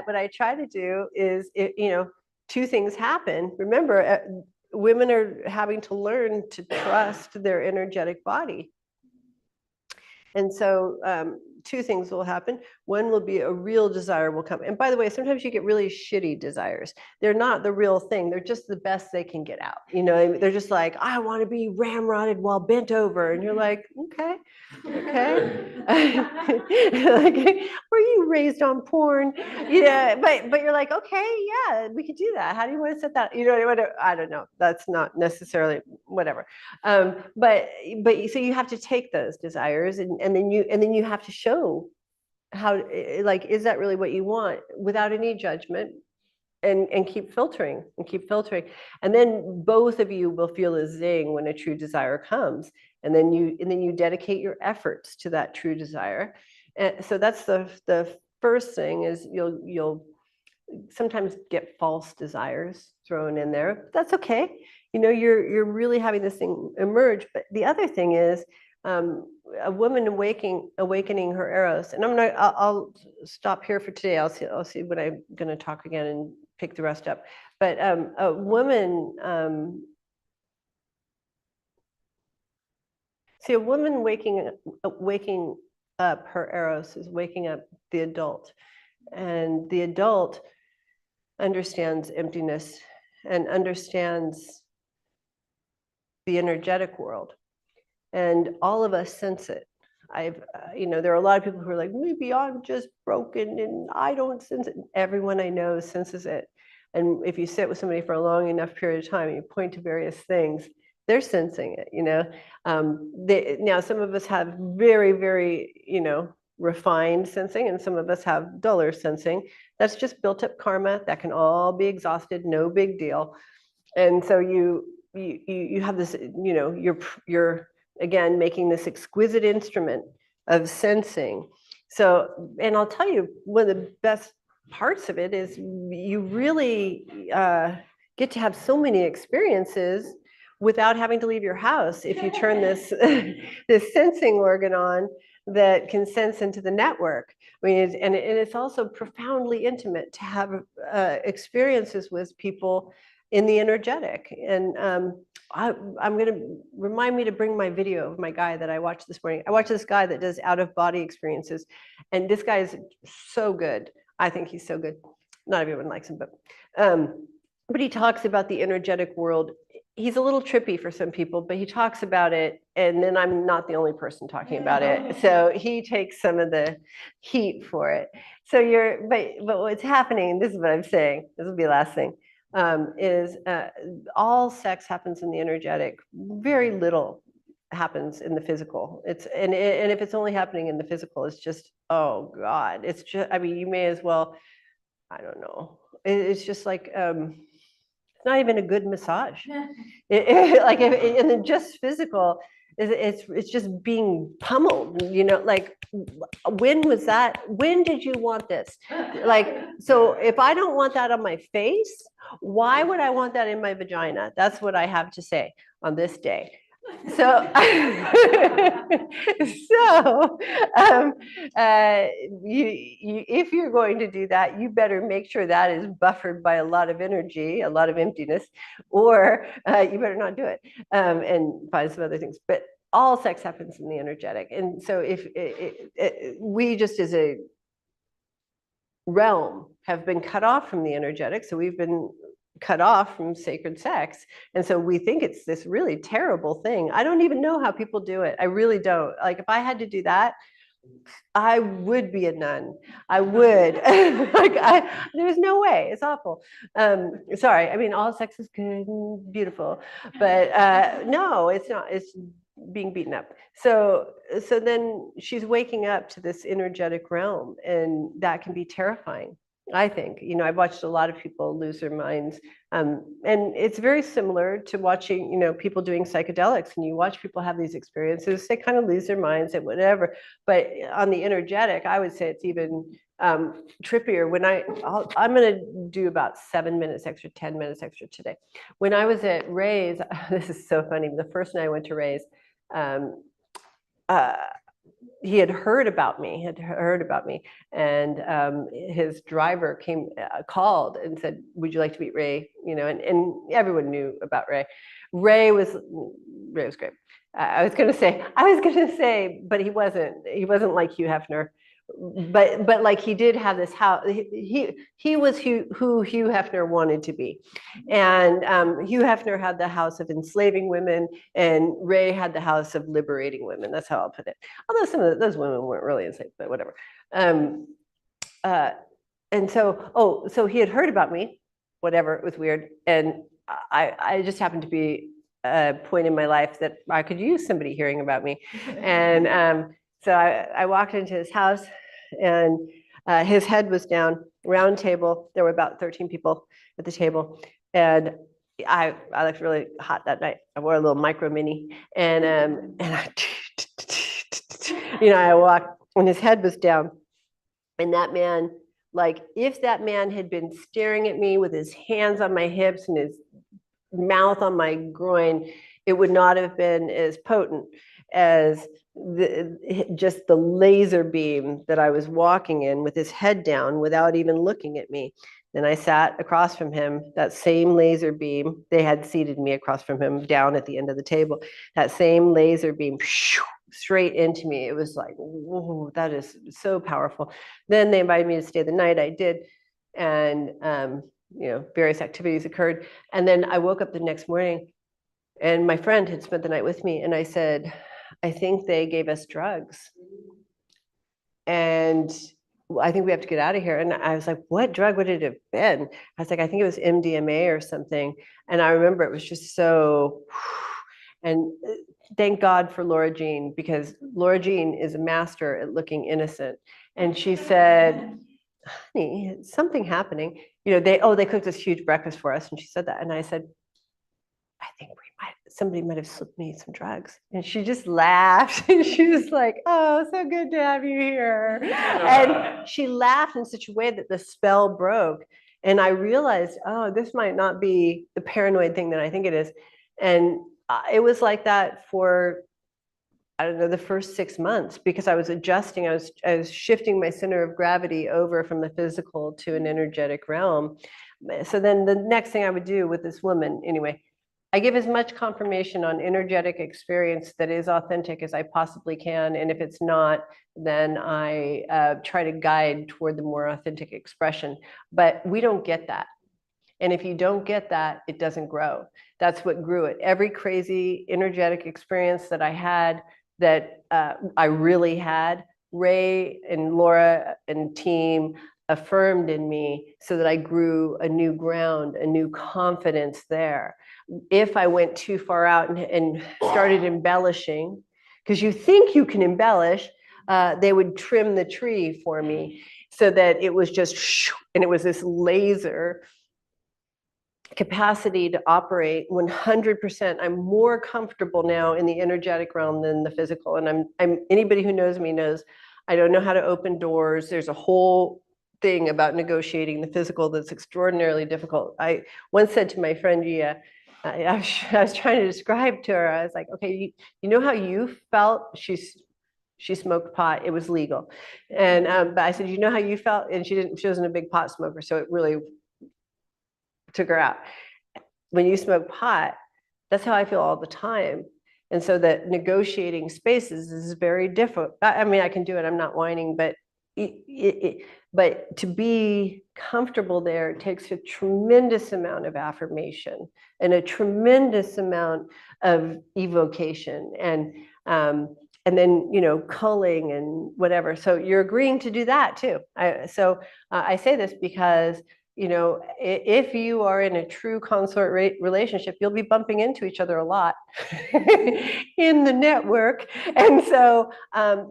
[SPEAKER 1] what I try to do is, two things happen. Remember, women are having to learn to trust their energetic body. And so two things will happen. One will be a real desire will come. And by the way, sometimes you get really shitty desires. They're not the real thing. They're just the best they can get out. You know, they're just like, I want to be ramrodded while bent over. And you're like, okay, like, were you raised on porn? You know, but you're like, okay, yeah, we could do that. How do you want to set that? You know, I don't know. That's not necessarily whatever. But so you have to take those desires and then you have to show how, like, is that really what you want without any judgment, and keep filtering and keep filtering. And then both of you will feel a zing when a true desire comes. And then you dedicate your efforts to that true desire. And so that's the first thing is you'll sometimes get false desires thrown in there. That's okay. You know, you're really having this thing emerge. But the other thing is a woman awakening her Eros. And I'll stop here for today. I'll see when I'm going to talk again and pick the rest up. But a woman, see, a woman waking up her Eros is waking up the adult, and the adult understands emptiness and understands the energetic world, and all of us sense it. You know, there are a lot of people who are like, maybe I'm just broken and I don't sense it. Everyone I know senses it. And if you sit with somebody for a long enough period of time, and you point to various things, they're sensing it, you know. Now, some of us have very, very, you know, refined sensing, and some of us have duller sensing. That's just built up karma that can all be exhausted, no big deal. And so you have this, you know, you're again making this exquisite instrument of sensing. So, and I'll tell you, one of the best parts of it is you really get to have so many experiences without having to leave your house if you turn this this sensing organ on that can sense into the network. I mean, and it's also profoundly intimate to have experiences with people in the energetic. And I'm going to remind me to bring my video of my guy that I watched this morning. I watched this guy that does out of body experiences, and this guy is so good. I think he's so good. Not everyone likes him, but he talks about the energetic world. He's a little trippy for some people, but he talks about it, and then I'm not the only person talking about it. So he takes some of the heat for it. So but what's happening, this is what I'm saying, this will be the last thing, is all sex happens in the energetic. Very little happens in the physical. And if it's only happening in the physical, it's just, oh God, it's just, I mean, you may as well, I don't know. It's just like, it's not even a good massage. Like, and then just physical, it's just being pummeled, you know, like, when was that? When did you want this? Like, so if I don't want that on my face, why would I want that in my vagina? That's what I have to say on this day. So, if you're going to do that, you better make sure that is buffered by a lot of energy, a lot of emptiness, or you better not do it, and find some other things. But all sex happens in the energetic. And so if we just as a realm have been cut off from the energetic, so we've been cut off from sacred sex. And so we think it's this really terrible thing. I don't even know how people do it. I really don't. Like, if I had to do that, I would be a nun. I would. Like, there's no way. It's awful. Sorry. I mean, all sex is good and beautiful, but no, it's not. It's being beaten up. So then she's waking up to this energetic realm, and that can be terrifying. I think, you know, I've watched a lot of people lose their minds, and it's very similar to watching, you know, people doing psychedelics, and you watch people have these experiences, they kind of lose their minds and whatever. But on the energetic, I would say it's even trippier. When I'm going to do about 7 minutes extra, 10 minutes extra today. When I was at Ray's, this is so funny. The first night I went to Ray's, he had heard about me, and his driver called and said, would you like to meet Ray? You know, and everyone knew about Ray. Ray was great. I was going to say, but he wasn't like Hugh Hefner. But like he did have this house. He was who Hugh Hefner wanted to be, and Hugh Hefner had the house of enslaving women, and Ray had the house of liberating women. That's how I'll put it. Although some of those women weren't really enslaved, but whatever. And so he had heard about me, whatever. It was weird, and I just happened to be a point in my life that I could use somebody hearing about me, and so I walked into his house, and his head was down, round table. There were about 13 people at the table, and I looked really hot that night. I wore a little micro mini, and I, I walked, and his head was down, and that man, like if that man had been staring at me with his hands on my hips and his mouth on my groin, it would not have been as potent as just the laser beam that I was walking in with his head down without even looking at me. Then I sat across from him, that same laser beam, they had seated me across from him down at the end of the table, that same laser beam straight into me. It was like, whoa, that is so powerful. Then they invited me to stay the night. I did. And, various activities occurred. And then I woke up the next morning, and my friend had spent the night with me. And I said, I think they gave us drugs, and I think we have to get out of here. And I was like, what drug would it have been? I was like, I think it was MDMA or something. And I remember it was just so, and thank God for Laura Jean, because Laura Jean is a master at looking innocent. And she said, honey, something happening. They cooked this huge breakfast for us. And she said that. And I said, I think somebody might have slipped me some drugs. And she just laughed. And she was like, oh, so good to have you here. And she laughed in such a way that the spell broke. And I realized, oh, this might not be the paranoid thing that I think it is. And it was like that for, I don't know, the first 6 months, because I was adjusting. I was shifting my center of gravity over from the physical to an energetic realm. So then the next thing I would do with this woman, anyway, I give as much confirmation on energetic experience that is authentic as I possibly can. And if it's not, then I try to guide toward the more authentic expression. But we don't get that. And if you don't get that, it doesn't grow. That's what grew it. Every crazy energetic experience that I had, that I really had, Ray and Laura and team affirmed in me, so that I grew a new ground, a new confidence there. If I went too far out and started embellishing, because you think you can embellish, they would trim the tree for me so that it was just, and it was this laser capacity to operate 100%. I'm more comfortable now in the energetic realm than the physical. And I'm anybody who knows me knows I don't know how to open doors. There's a whole thing about negotiating the physical that's extraordinarily difficult. I once said to my friend Gia, I was trying to describe to her, I was like, okay, you know how you felt? She smoked pot. It was legal. And but I said, you know how you felt? And she wasn't a big pot smoker, so it really took her out. When you smoke pot, that's how I feel all the time. And so that negotiating spaces is very difficult. I mean, I can do it. I'm not whining, but but to be comfortable there takes a tremendous amount of affirmation and a tremendous amount of evocation and then culling and whatever. So you're agreeing to do that too. I say this because if you are in a true consort relationship, you'll be bumping into each other a lot in the network. And so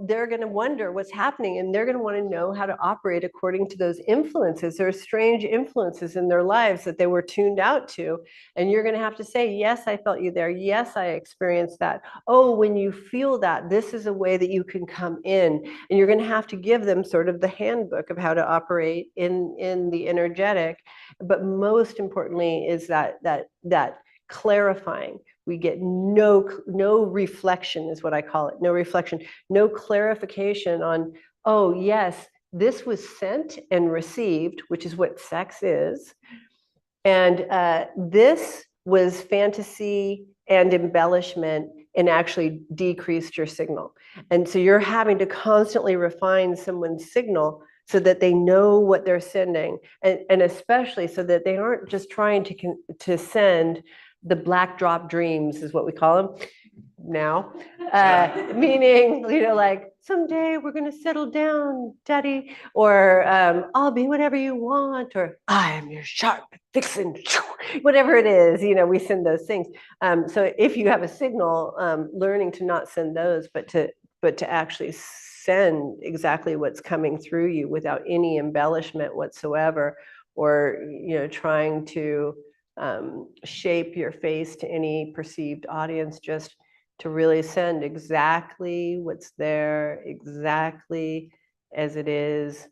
[SPEAKER 1] they're going to wonder what's happening, and they're going to want to know how to operate according to those influences. There are strange influences in their lives that they were tuned out to. And you're going to have to say, yes, I felt you there. Yes, I experienced that. Oh, when you feel that, this is a way that you can come in. And you're going to have to give them sort of the handbook of how to operate in the energetic. But most importantly is that clarifying. We get no reflection is what I call it. No reflection, no clarification on, oh yes, this was sent and received, which is what sex is. And this was fantasy and embellishment, and actually decreased your signal. And so you're having to constantly refine someone's signal so that they know what they're sending, and especially so that they aren't just trying to send the black drop dreams, is what we call them now, meaning, like, someday we're going to settle down, daddy, or I'll be whatever you want, or I am your sharp vixen, whatever it is, we send those things. So if you have a signal, learning to not send those, but to actually send exactly what's coming through you without any embellishment whatsoever, or trying to shape your face to any perceived audience, just to really send exactly what's there, exactly as it is.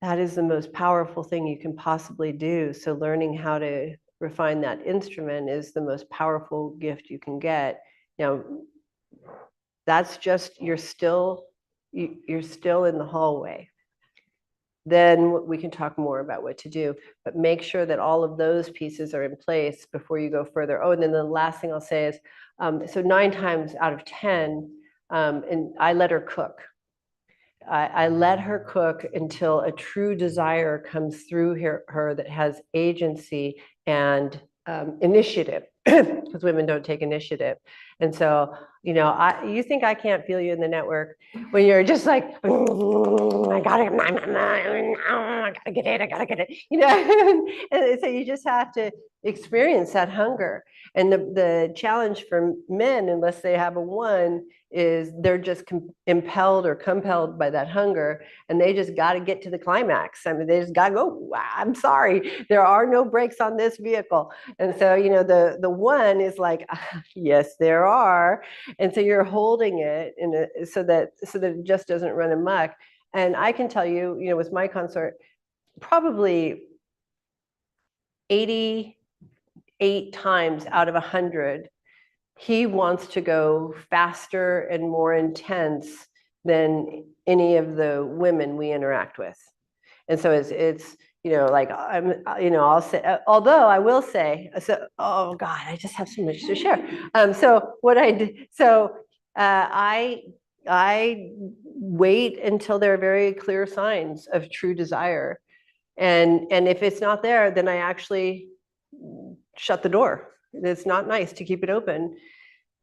[SPEAKER 1] That is the most powerful thing you can possibly do. So learning how to refine that instrument is the most powerful gift you can get. That's just, you're still in the hallway. Then we can talk more about what to do, but make sure that all of those pieces are in place before you go further. Oh, and then the last thing I'll say is, so 9 times out of 10, and I let her cook. I let her cook until a true desire comes through her that has agency and initiative, because women don't take initiative. And so, you think I can't feel you in the network when you're just like, I gotta get it, I gotta get it, and so you just have to experience that hunger. And the challenge for men, unless they have a 1, is they're just impelled or compelled by that hunger, and they just got to get to the climax. I mean, they just got to go. I'm sorry, there are no brakes on this vehicle. And so, the 1 is like, yes, there are. And so you're holding it so that it just doesn't run amok. And I can tell you, with my consort, probably 88 times out of 100, he wants to go faster and more intense than any of the women we interact with. And so it's like, I'll say, although I will say, so, oh God, I just have so much to share. So what I did, I wait until there are very clear signs of true desire. And if it's not there, then I actually shut the door. It's not nice to keep it open.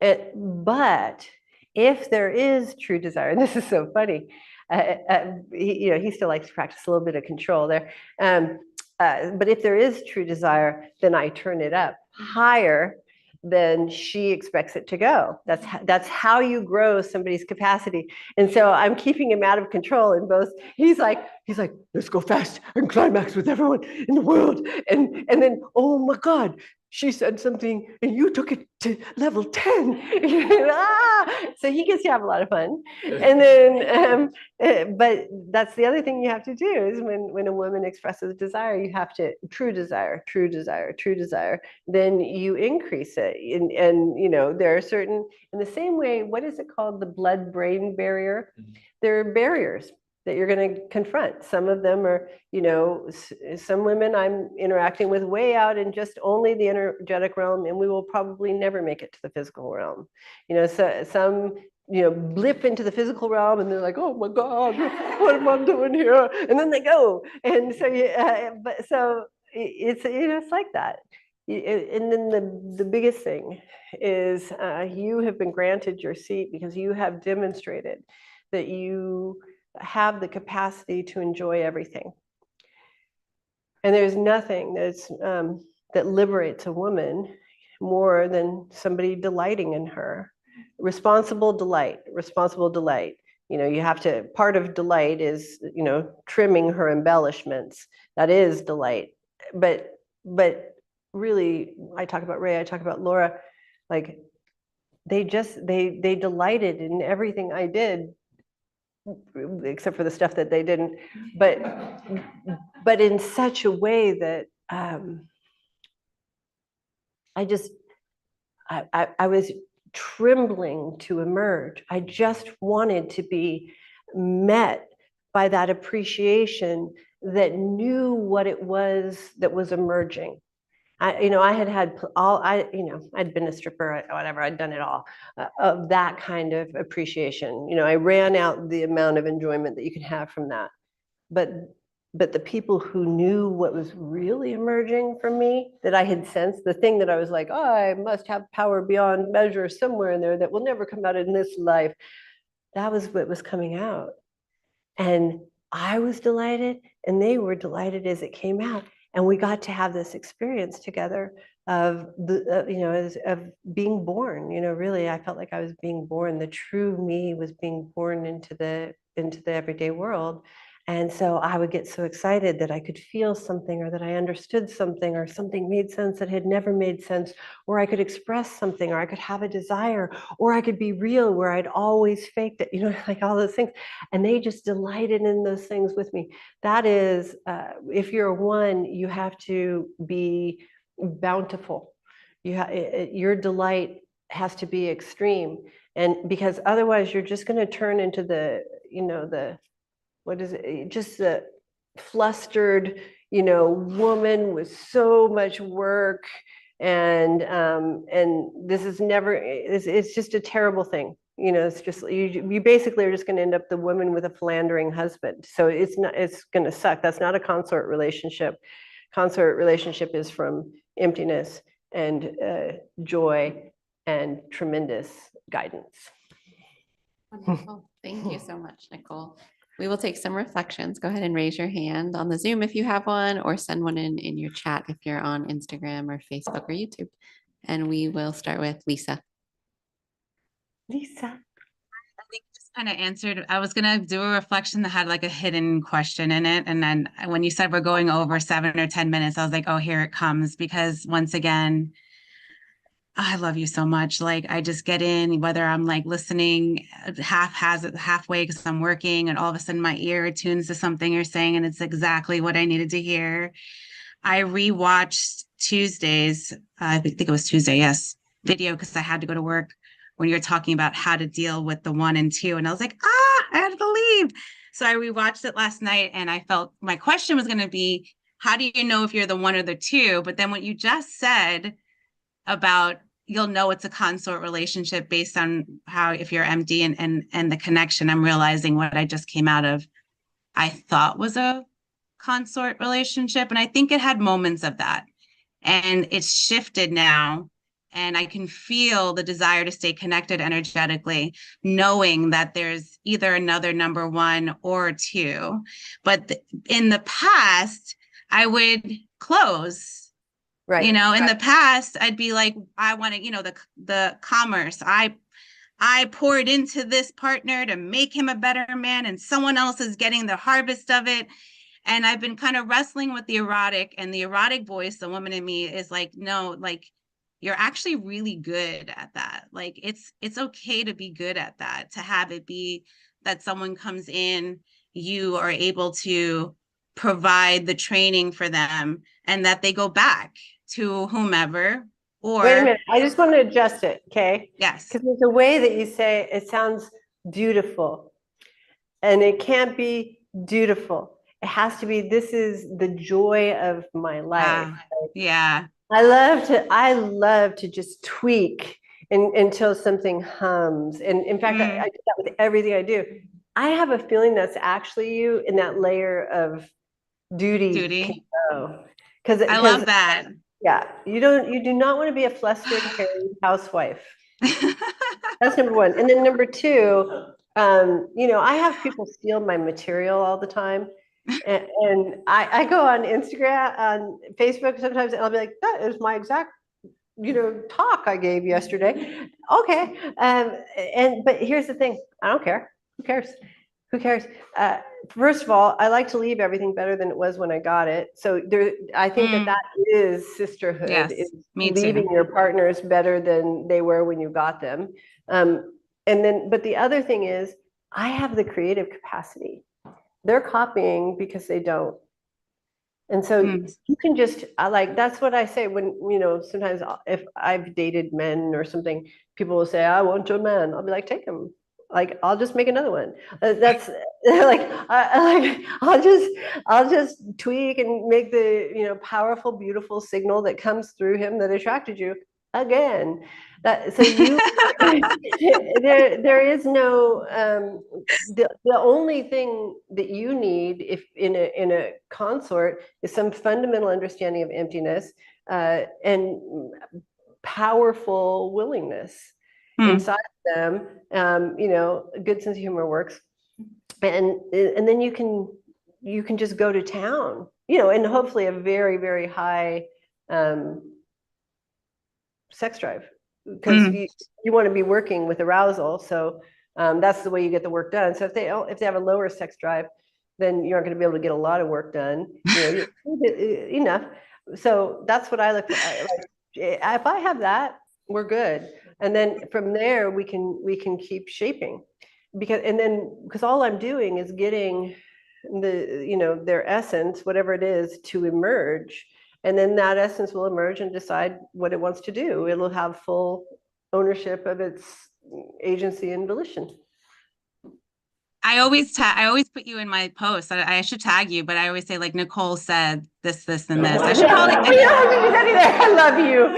[SPEAKER 1] But if there is true desire, and this is so funny, he still likes to practice a little bit of control there. But if there is true desire, then I turn it up higher than she expects it to go. That's how you grow somebody's capacity. And so I'm keeping him out of control in both. He's like, let's go fast and climax with everyone in the world. And then, oh my God, she said something and you took it to level 10. So he gets to have a lot of fun. And then, but that's the other thing you have to do is when a woman expresses desire, you have to, true desire, then you increase it. And there are certain, in the same way, what is it called? The blood-brain barrier. There are barriers that you're going to confront. Some of them are, some women I'm interacting with way out in just only the energetic realm, and we will probably never make it to the physical realm. So some, blip into the physical realm and they're like, oh my God, what am I doing here? And then they go. And so, it's like that. And then the biggest thing is you have been granted your seat because you have demonstrated that you have the capacity to enjoy everything. And there's nothing that liberates a woman more than somebody delighting in her. Responsible delight. You have to, part of delight is, trimming her embellishments. That is delight. But really, I talk about Ray, I talk about Laura, like they delighted in everything I did, except for the stuff that they didn't, but in such a way that I was trembling to emerge. I just wanted to be met by that appreciation that knew what it was that was emerging. I had I'd been a stripper, whatever, I'd done it all, of that kind of appreciation. I ran out the amount of enjoyment that you can have from that. But the people who knew what was really emerging from me, that I had sensed, the thing that I was like, oh, I must have power beyond measure somewhere in there that will never come out in this life, that was what was coming out. And I was delighted, and they were delighted as it came out. And we got to have this experience together of of being born. Really, I felt like I was being born. The true me was being born into the everyday world. And so I would get so excited that I could feel something, or that I understood something, or something made sense that had never made sense, or I could express something, or I could have a desire, or I could be real where I'd always faked it, like all those things. And they just delighted in those things with me. That is, if you're a one, you have to be bountiful. Your delight has to be extreme. And because otherwise you're just going to turn into the what is it? Just a flustered, woman with so much work, and this is never. It's just a terrible thing. It's just you basically are just going to end up the woman with a philandering husband. So it's not. It's going to suck. That's not a consort relationship. Consort relationship is from emptiness and joy and tremendous guidance.
[SPEAKER 2] Wonderful. Thank you so much, Nicole. We will take some reflections. Go ahead and raise your hand on the Zoom if you have one, or send one in your chat if you're on Instagram or Facebook or YouTube. And we will start with Lisa.
[SPEAKER 1] Lisa.
[SPEAKER 5] I think you just kind of answered. I was going to do a reflection that had like a hidden question in it. And then when you said we're going over 7 or 10 minutes, I was like, oh, here it comes. Because once again, I love you so much. Like, I just get in, whether I'm like listening halfway because I'm working, and all of a sudden my ear attunes to something you're saying, and it's exactly what I needed to hear. I rewatched Tuesday's, I think it was Tuesday, yes, video, because I had to go to work, when you're talking about how to deal with the 1 and 2. And I was like, I had to leave. So I rewatched it last night, and I felt my question was going to be, how do you know if you're the 1 or the 2? But then what you just said about you'll know it's a consort relationship based on how, if you're empty and the connection, I'm realizing what I just came out of, I thought was a consort relationship. And I think it had moments of that, and it's shifted now. And I can feel the desire to stay connected energetically, knowing that there's either another number 1 or 2. But in the past, I would close.
[SPEAKER 1] Right.
[SPEAKER 5] In the past, I'd be like, I want to, the commerce. I poured into this partner to make him a better man, and someone else is getting the harvest of it. And I've been kind of wrestling with the erotic, and the erotic voice, the woman in me, is like, no, like, you're actually really good at that. Like, it's okay to be good at that, to have it be that someone comes in, you are able to provide the training for them, and that they go back to whomever. Or
[SPEAKER 1] wait a minute, I just want to adjust it, okay?
[SPEAKER 5] Yes.
[SPEAKER 1] Because there's a way that you say it sounds dutiful, and it can't be dutiful. It has to be, this is the joy of my life.
[SPEAKER 5] Yeah.
[SPEAKER 1] I love to just tweak until something hums. And in fact, I do that with everything I do. I have a feeling that's actually you in that layer of duty. Because
[SPEAKER 5] I love that.
[SPEAKER 1] Yeah, you do not want to be a flustered, hairy housewife. That's number 1. And then number 2, I have people steal my material all the time. And I go on Instagram, on Facebook sometimes, and I'll be like, that is my exact, talk I gave yesterday. Okay. But here's the thing. I don't care. Who cares? Who cares? First of all, I like to leave everything better than it was when I got it. So I think that is sisterhood.
[SPEAKER 5] Yes,
[SPEAKER 1] is
[SPEAKER 5] me too.
[SPEAKER 1] leaving your partners better than they were when you got them. But the other thing is, I have the creative capacity. They're copying because they don't. And so you can just, that's what I say when, sometimes if I've dated men or something, people will say, I want your man. I'll be like, take him. like, I'll just make another one. That's like, I'll just tweak and make the, powerful, beautiful signal that comes through him that attracted you again. So there is no, the only thing that you need if in a consort is some fundamental understanding of emptiness, and powerful willingness inside of them. A good sense of humor works, and then you can just go to town, and hopefully a very, very high sex drive, because you want to be working with arousal. So that's the way you get the work done. So if they have a lower sex drive, then you aren't going to be able to get a lot of work done, enough. So that's what I look for. If I have that, we're good. And then from there we can keep shaping, because all I'm doing is getting their essence, whatever it is, to emerge. And then that essence will emerge and decide what it wants to do. It'll have full ownership of its agency and volition.
[SPEAKER 5] I always put you in my posts. I should tag you, but I always say, like, Nicole said this, and this. I should probably.
[SPEAKER 1] I love you.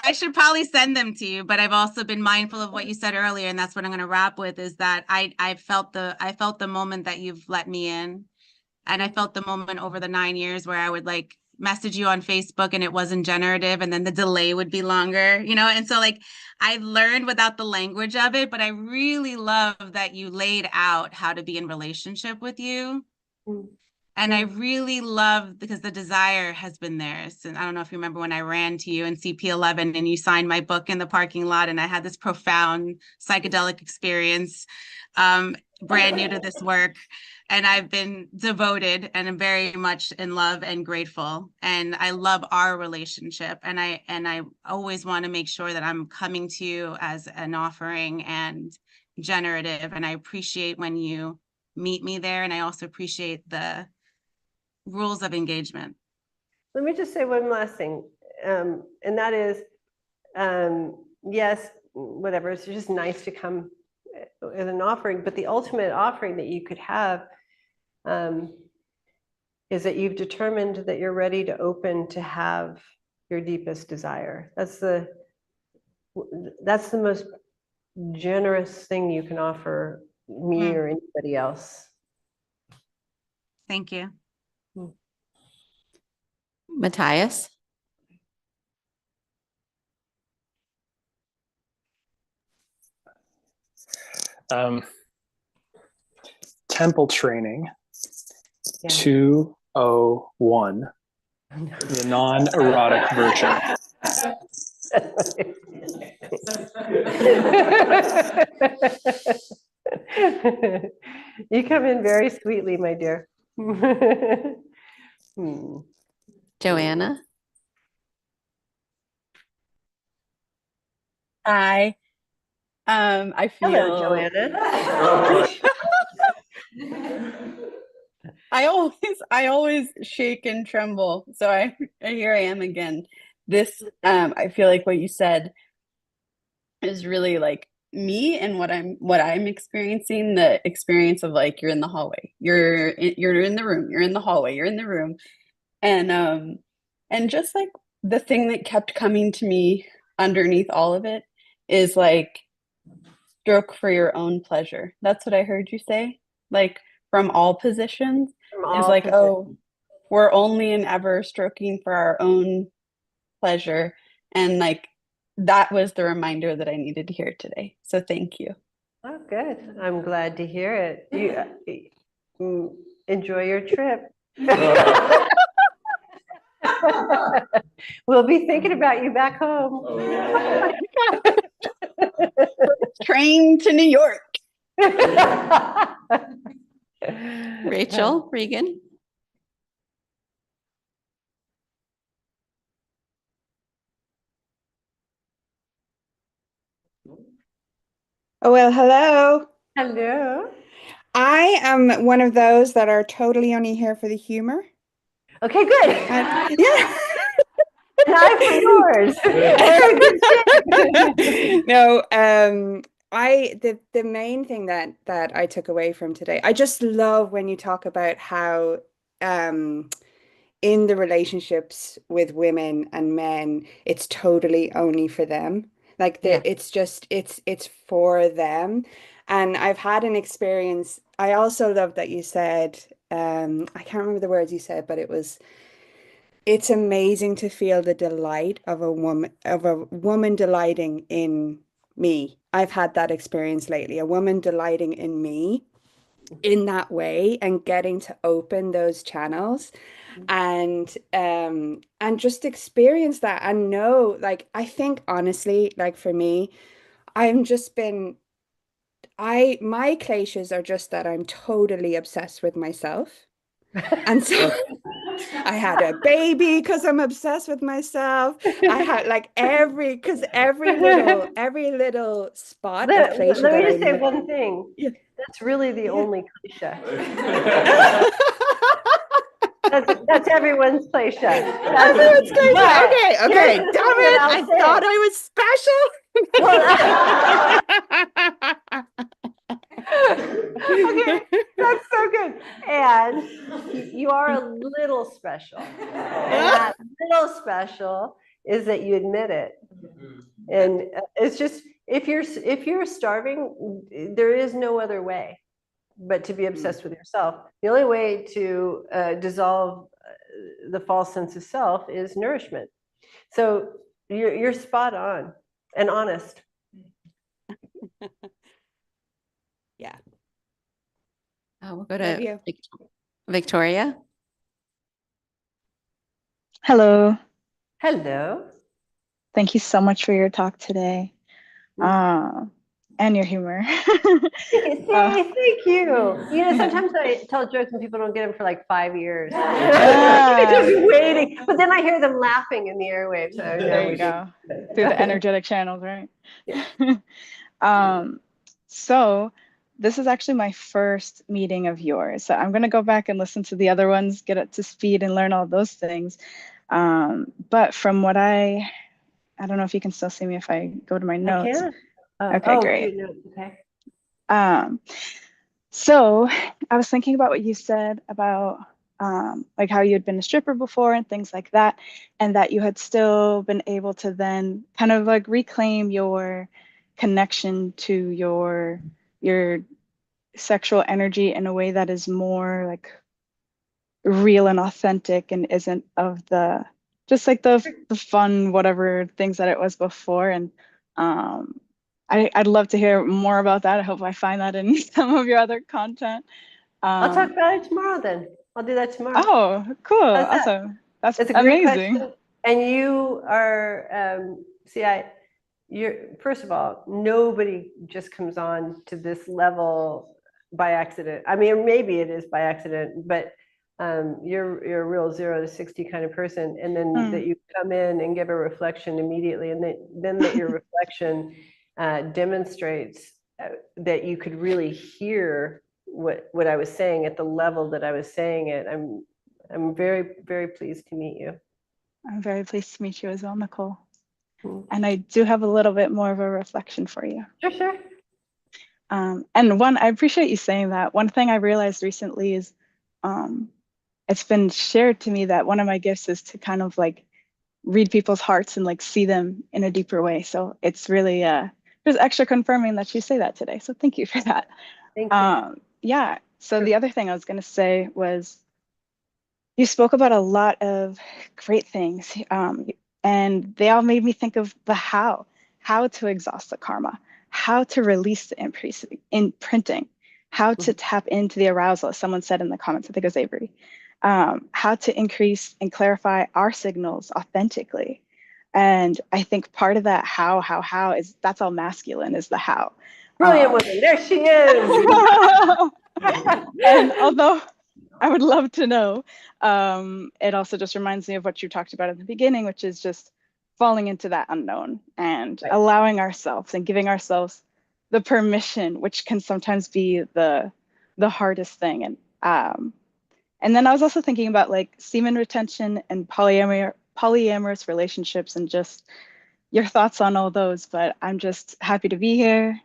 [SPEAKER 5] I should probably send them to you, but I've also been mindful of what you said earlier, and that's what I'm going to wrap with. Is that I felt the moment that you've let me in, and I felt the moment over the 9 years where I would like message you on Facebook and it wasn't generative, and then the delay would be longer, and so like I learned without the language of it, but I really love that you laid out how to be in relationship with you. And I really love, because the desire has been there. And I don't know if you remember when I ran to you in CP11 and you signed my book in the parking lot, and I had this profound psychedelic experience, brand new to this work. And I've been devoted, and I'm very much in love and grateful. And I love our relationship. And I always want to make sure that I'm coming to you as an offering and generative. And I appreciate when you meet me there. And I also appreciate the rules of engagement.
[SPEAKER 1] Let me just say one last thing. And that is, yes, whatever, it's just nice to come as an offering, but the ultimate offering that you could have is that you've determined that you're ready to open to have your deepest desire. That's the most generous thing you can offer me or anybody else.
[SPEAKER 5] Thank you.
[SPEAKER 2] Matthias?
[SPEAKER 6] Temple training 201, the non-erotic version.
[SPEAKER 1] You come in very sweetly, my dear.
[SPEAKER 2] Joanna?
[SPEAKER 7] Hi. I feel.
[SPEAKER 1] Hello, Joanna.
[SPEAKER 7] I always shake and tremble. So here I am again. This I feel like what you said is really like me and what I'm experiencing, the experience of like you're in the hallway. You're in the room, you're in the hallway, you're in the room. And just like the thing that kept coming to me underneath all of it is like stroke for your own pleasure. That's what I heard you say. Like from all positions. It's like, oh, we're only and ever stroking for our own pleasure. And like that was the reminder that I needed to hear today. So thank you.
[SPEAKER 1] Oh, good. I'm glad to hear it. You enjoy your trip. We'll be thinking about you back home.
[SPEAKER 7] Train to New York.
[SPEAKER 2] Rachel, Regan?
[SPEAKER 8] Oh, well, hello.
[SPEAKER 1] Hello.
[SPEAKER 8] I am one of those that are totally only here for the humor.
[SPEAKER 1] Okay, good.
[SPEAKER 8] Yeah.
[SPEAKER 1] And I'm for yours.
[SPEAKER 8] No, No, the main thing that I took away from today, I just love when you talk about how in the relationships with women and men, it's totally only for them. Like
[SPEAKER 1] Yeah.
[SPEAKER 8] it's for them. And I've had an experience. I also love that you said, I can't remember the words you said, but it's amazing to feel the delight of a woman delighting in me. I've had that experience lately, a woman delighting in me in that way and getting to open those channels and just experience that and know, like, I think honestly, like for me, I'm just been my cliches are just that I'm totally obsessed with myself. And so I had a baby because I'm obsessed with myself. I had like because every little spot of cliche
[SPEAKER 1] Let me
[SPEAKER 8] that
[SPEAKER 1] just say
[SPEAKER 8] I
[SPEAKER 1] one thing.
[SPEAKER 8] yeah.
[SPEAKER 1] That's really the
[SPEAKER 8] Yeah.
[SPEAKER 1] only cliche. That's everyone's cliche.
[SPEAKER 8] Everyone's cliche.
[SPEAKER 1] But
[SPEAKER 8] Okay.
[SPEAKER 1] here's the
[SPEAKER 8] Damn
[SPEAKER 1] thing that
[SPEAKER 8] it.
[SPEAKER 1] I'll
[SPEAKER 8] I
[SPEAKER 1] say.
[SPEAKER 8] thought I was
[SPEAKER 1] Okay, that's so good. And you are a little special. And that little special is that you admit it. And it's just if you're starving, there is no other way but to be obsessed with yourself. The only way to dissolve the false sense of self is nourishment. So you're spot on and honest.
[SPEAKER 8] Yeah.
[SPEAKER 2] We'll go
[SPEAKER 8] Love
[SPEAKER 2] to
[SPEAKER 8] you.
[SPEAKER 2] Victoria.
[SPEAKER 9] Hello.
[SPEAKER 1] Hello.
[SPEAKER 9] Thank you so much for your talk today. And your humor.
[SPEAKER 1] Thank you. You know, sometimes I tell jokes and people don't get them for like 5 years.
[SPEAKER 9] Yeah.
[SPEAKER 1] Just waiting, but then I hear them laughing in the airwaves. So
[SPEAKER 9] There you go. Through the energetic channels, right?
[SPEAKER 1] Yeah.
[SPEAKER 9] So this is actually my first meeting of yours. So I'm going to go back and listen to the other ones, get up to speed and learn all those things. But from what I don't know if you can still see me if I go to my notes.
[SPEAKER 1] I can.
[SPEAKER 9] Okay, great.
[SPEAKER 1] Okay.
[SPEAKER 9] So I was thinking about what you said about like how you had been a stripper before and things like that, and that you had still been able to then kind of like reclaim your connection to your sexual energy in a way that is more like real and authentic and isn't of the just like the fun whatever things that it was before. And I'd love to hear more about that. I hope I find that in some of your other content.
[SPEAKER 1] I'll talk about it tomorrow then. I'll do that tomorrow.
[SPEAKER 9] Oh, cool.
[SPEAKER 1] How's that?
[SPEAKER 9] Awesome. That's
[SPEAKER 1] It's a great
[SPEAKER 9] amazing.
[SPEAKER 1] question. And you are, you're, first of all, nobody just comes on to this level by accident. I mean, maybe it is by accident, but you're a real 0 to 60 kind of person. And then that you come in and give a reflection immediately, and then that your reflection demonstrates that you could really hear what I was saying at the level that I was saying it. I'm very, very pleased to meet you.
[SPEAKER 9] I'm very pleased to meet you as well, Nicole. And I do have a little bit more of a reflection for you.
[SPEAKER 1] Sure.
[SPEAKER 9] And one, I appreciate you saying that. One thing I realized recently is it's been shared to me that one of my gifts is to kind of like read people's hearts and like see them in a deeper way. So it's really just extra confirming that you say that today. So thank you for that.
[SPEAKER 1] Thank you.
[SPEAKER 9] Yeah. So the other thing I was going to say was you spoke about a lot of great things, and they all made me think of the how to exhaust the karma, how to release the imprinting, how to tap into the arousal, as someone said in the comments, I think it was Avery, how to increase and clarify our signals authentically. And I think part of that how is that's all masculine is the how.
[SPEAKER 1] Brilliant woman, there she is.
[SPEAKER 9] And although I would love to know, it also just reminds me of what you talked about at the beginning, which is just falling into that unknown and allowing ourselves and giving ourselves the permission, which can sometimes be the hardest thing. And then I was also thinking about like semen retention and polyamorous relationships and just your thoughts on all those, but I'm just happy to be here.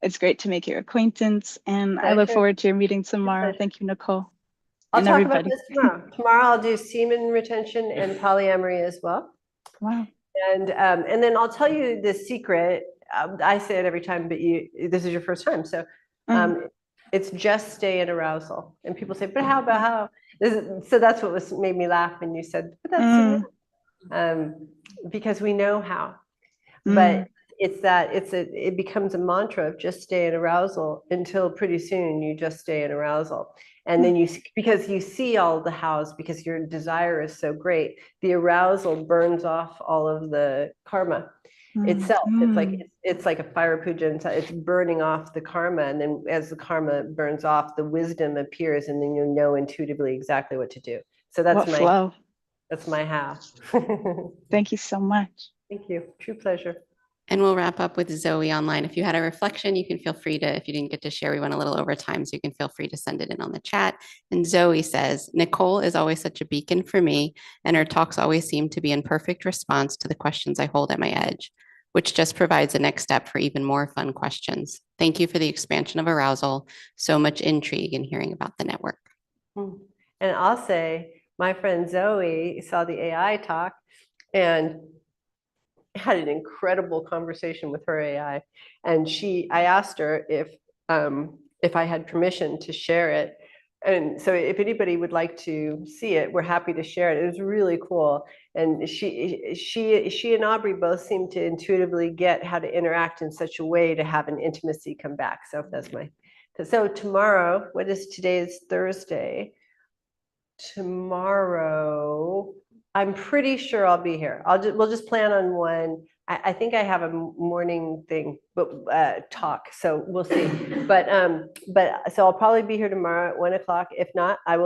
[SPEAKER 9] It's great to make your acquaintance, and I look
[SPEAKER 1] Pleasure.
[SPEAKER 9] forward to your meeting tomorrow.
[SPEAKER 1] Pleasure.
[SPEAKER 9] Thank you, Nicole.
[SPEAKER 1] I'll
[SPEAKER 9] And
[SPEAKER 1] talk
[SPEAKER 9] everybody.
[SPEAKER 1] about this tomorrow. Tomorrow I'll do semen retention and polyamory as well.
[SPEAKER 9] Wow.
[SPEAKER 1] And then I'll tell you the secret. I say it every time, but this is your first time. So it's just stay in arousal. And people say, but how about how? So that's what made me laugh when you said, but that's because we know how. But it becomes a mantra of just stay in arousal until pretty soon you just stay in arousal. And then because you see all the hows, because your desire is so great, the arousal burns off all of the karma itself. It's like a fire puja. It's burning off the karma. And then as the karma burns off, the wisdom appears, and then you know intuitively exactly what to do. So that's my how.
[SPEAKER 9] Thank you so much.
[SPEAKER 1] Thank you. True pleasure.
[SPEAKER 2] And we'll wrap up with Zoe online. If you had a reflection, you can feel free to, if you didn't get to share, we went a little over time, so you can feel free to send it in on the chat. And Zoe says, Nicole is always such a beacon for me, and her talks always seem to be in perfect response to the questions I hold at my edge, which just provides a next step for even more fun questions. Thank you for the expansion of arousal. So much intrigue in hearing about the network.
[SPEAKER 1] And I'll say, my friend Zoe saw the AI talk and had an incredible conversation with her AI. And I asked her if I had permission to share it. And so if anybody would like to see it, we're happy to share it. It was really cool. And she and Aubrey both seem to intuitively get how to interact in such a way to have an intimacy come back. So so tomorrow, what is today? Is Thursday. Tomorrow, I'm pretty sure I'll be here. We'll just plan on one. I think I have a morning thing, but talk. So we'll see. But so I'll probably be here tomorrow at 1 o'clock. If not, I will.